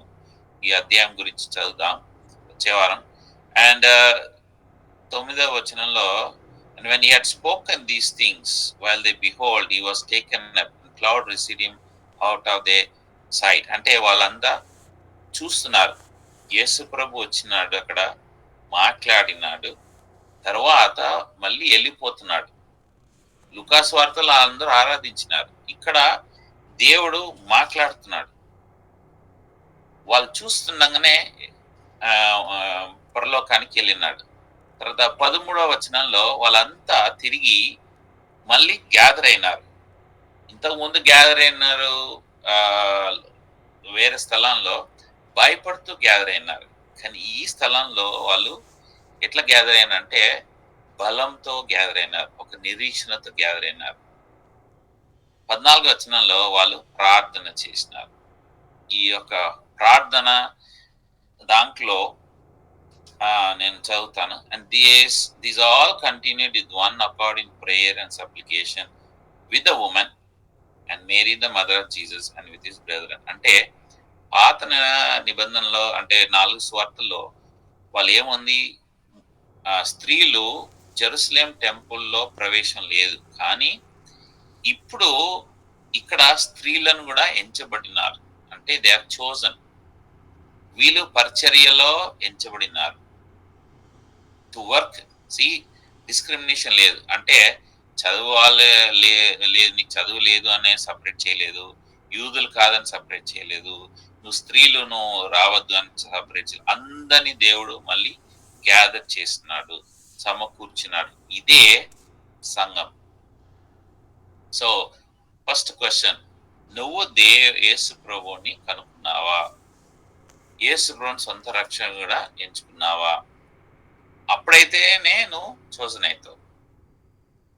ఈ అధ్యాయం గురించి చదువుదాం వచ్చే వారం. అండ్ 9వ వచనంలో and when he had spoken these things while they behold he was taken up and cloud received him out of their sight అంటే వాళ్ళంతా చూస్తున్నారు, యేసు ప్రభు వచ్చినాడు, అక్కడ మాట్లాడినాడు, తర్వాత మళ్ళీ వెళ్ళిపోతున్నాడు. లూకాసు వార్తలో అందరూ ఆరాధించినారు, ఇక్కడ దేవుడు మాట్లాడుతున్నాడు. వాళ్ళు చూస్తుండగానే పరలోకానికి వెళ్ళినాడు. తర్వాత 13వ వచనంలో వాళ్ళంతా తిరిగి మళ్ళీ గ్యాదర్ అయినారు. ఇంతకుముందు గ్యాదర్ అయినారు వేరే స్థలంలో, భయపడుతూ గ్యాదర్ అయినారు. కానీ ఈ స్థలంలో వాళ్ళు ఎట్లా గ్యాదర్ అయినారంటే బలంతో గ్యాదర్ అయినారు, ఒక నిరీక్షణతో గ్యాదర్ అయినారు. 14వ వచనంలో వాళ్ళు ప్రార్థన చేసినారు. ఈ యొక్క ప్రార్థన దాంట్లో నేను చదువుతాను. And these all continued with one accord in prayer and supplication with the women and Mary the mother of Jesus and with his brother. అంటే పాత నిబంధనలో అంటే 4 సువార్తల్లో వాళ్ళు ఏముంది, స్త్రీలు జెరూసలేం టెంపుల్లో ప్రవేశం లేదు, కానీ ఇప్పుడు ఇక్కడ స్త్రీలను కూడా ఎంచబడినారు. అంటే దే ఆర్ చోజన్, వీళ్ళు పరిచర్యలో ఎంచబడినారు టు వర్క్. డిస్క్రిమినేషన్ లేదు, అంటే చదువు లేదు, నీకు చదువు లేదు అనే సపరేట్ చేయలేదు, యూదులు కాదని సపరేట్ చేయలేదు, నువ్వు స్త్రీలు నువ్వు రావద్దు అని సపరేట్ చేయలేదు. అందరినీ దేవుడు మళ్ళీ గ్యాదర్ చేస్తున్నాడు, సమకూర్చున్నాడు. ఇదే సంఘం. సో ఫస్ట్ క్వశ్చన్, నువ్వు యేసు ప్రభువుని కనుక్కున్నావా? యేసు ప్రభువుని సొంత రక్షణ కూడా ఎంచుకున్నావా? అప్పుడైతేనే నువ్వు చోజన్ అవుతావు.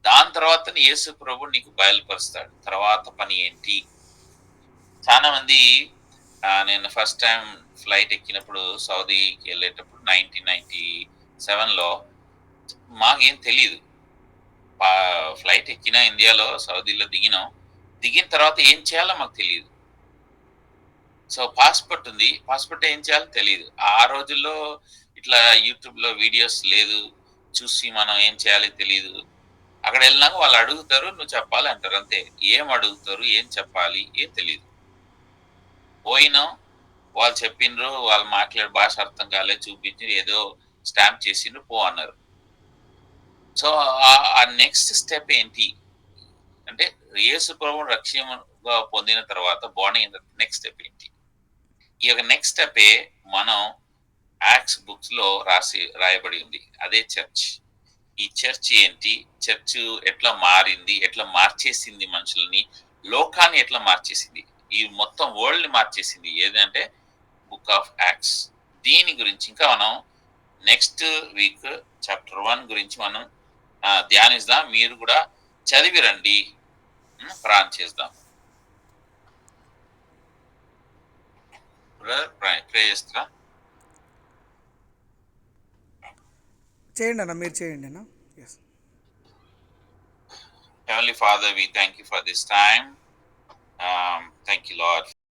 దాని తర్వాత యేసు ప్రభు నీకు బయలుపరుస్తాడు తర్వాత పని ఏంటి. చాలా మంది నేను ఫస్ట్ టైం ఫ్లైట్ ఎక్కినప్పుడు సౌదీకి వెళ్ళేటప్పుడు 1997లో మాకేం తెలియదు. ఫ్లైట్ ఎక్కినా ఇండియాలో, సౌదీలో దిగిన తర్వాత ఏం చేయాలో మాకు తెలియదు. సో పాస్పోర్ట్ ఉంది, పాస్పోర్ట్ ఏం చేయాలో తెలియదు. ఆ రోజుల్లో ఇట్లా యూట్యూబ్లో వీడియోస్ లేదు, చూసి మనం ఏం చేయాలో తెలియదు. అక్కడ వెళ్ళినాక వాళ్ళు అడుగుతారు, నువ్వు చెప్పాలి అంటారు, అంతే. ఏం అడుగుతారు, ఏం చెప్పాలి ఏం తెలియదు. పోయినాం, వాళ్ళు చెప్పిండ్రు, వాళ్ళు మాట్లాడే భాష అర్థం కాలేదు, చూపించి ఏదో స్టాంప్ చేసిండ్రు, పో అన్నారు. సో ఆ నెక్స్ట్ స్టెప్ ఏంటి అంటే యేసు ప్రభువును రక్షణగా పొందిన తర్వాత బాండ్ అయిన నెక్స్ట్ స్టెప్ ఏంటి? ఈ యొక్క నెక్స్ట్ స్టెపే మనం యాక్ట్స్ బుక్స్ లో రాయబడి ఉంది, అదే చర్చ్. ఈ చర్చ్ ఏంటి, చర్చ్ ఎట్లా మారింది, ఎట్లా మార్చేసింది మనుషుల్ని, లోకాన్ని ఎట్లా మార్చేసింది, ఈ మొత్తం వరల్డ్ ని మార్చేసింది ఏదంటే బుక్ ఆఫ్ యాక్ట్స్. దీని గురించి ఇంకా మనం నెక్స్ట్ వీక్ చాప్టర్ 1 గురించి మనం ధ్యానిద్దాం. మీరు కూడా చదివి రండి, ప్రార్థన చేద్దాం. ప్రే చేస్తా. చేయండి అన్న, మీరు చేయండి అన్న. Yes. Heavenly Father, we thank you for this time. Thank you, Lord,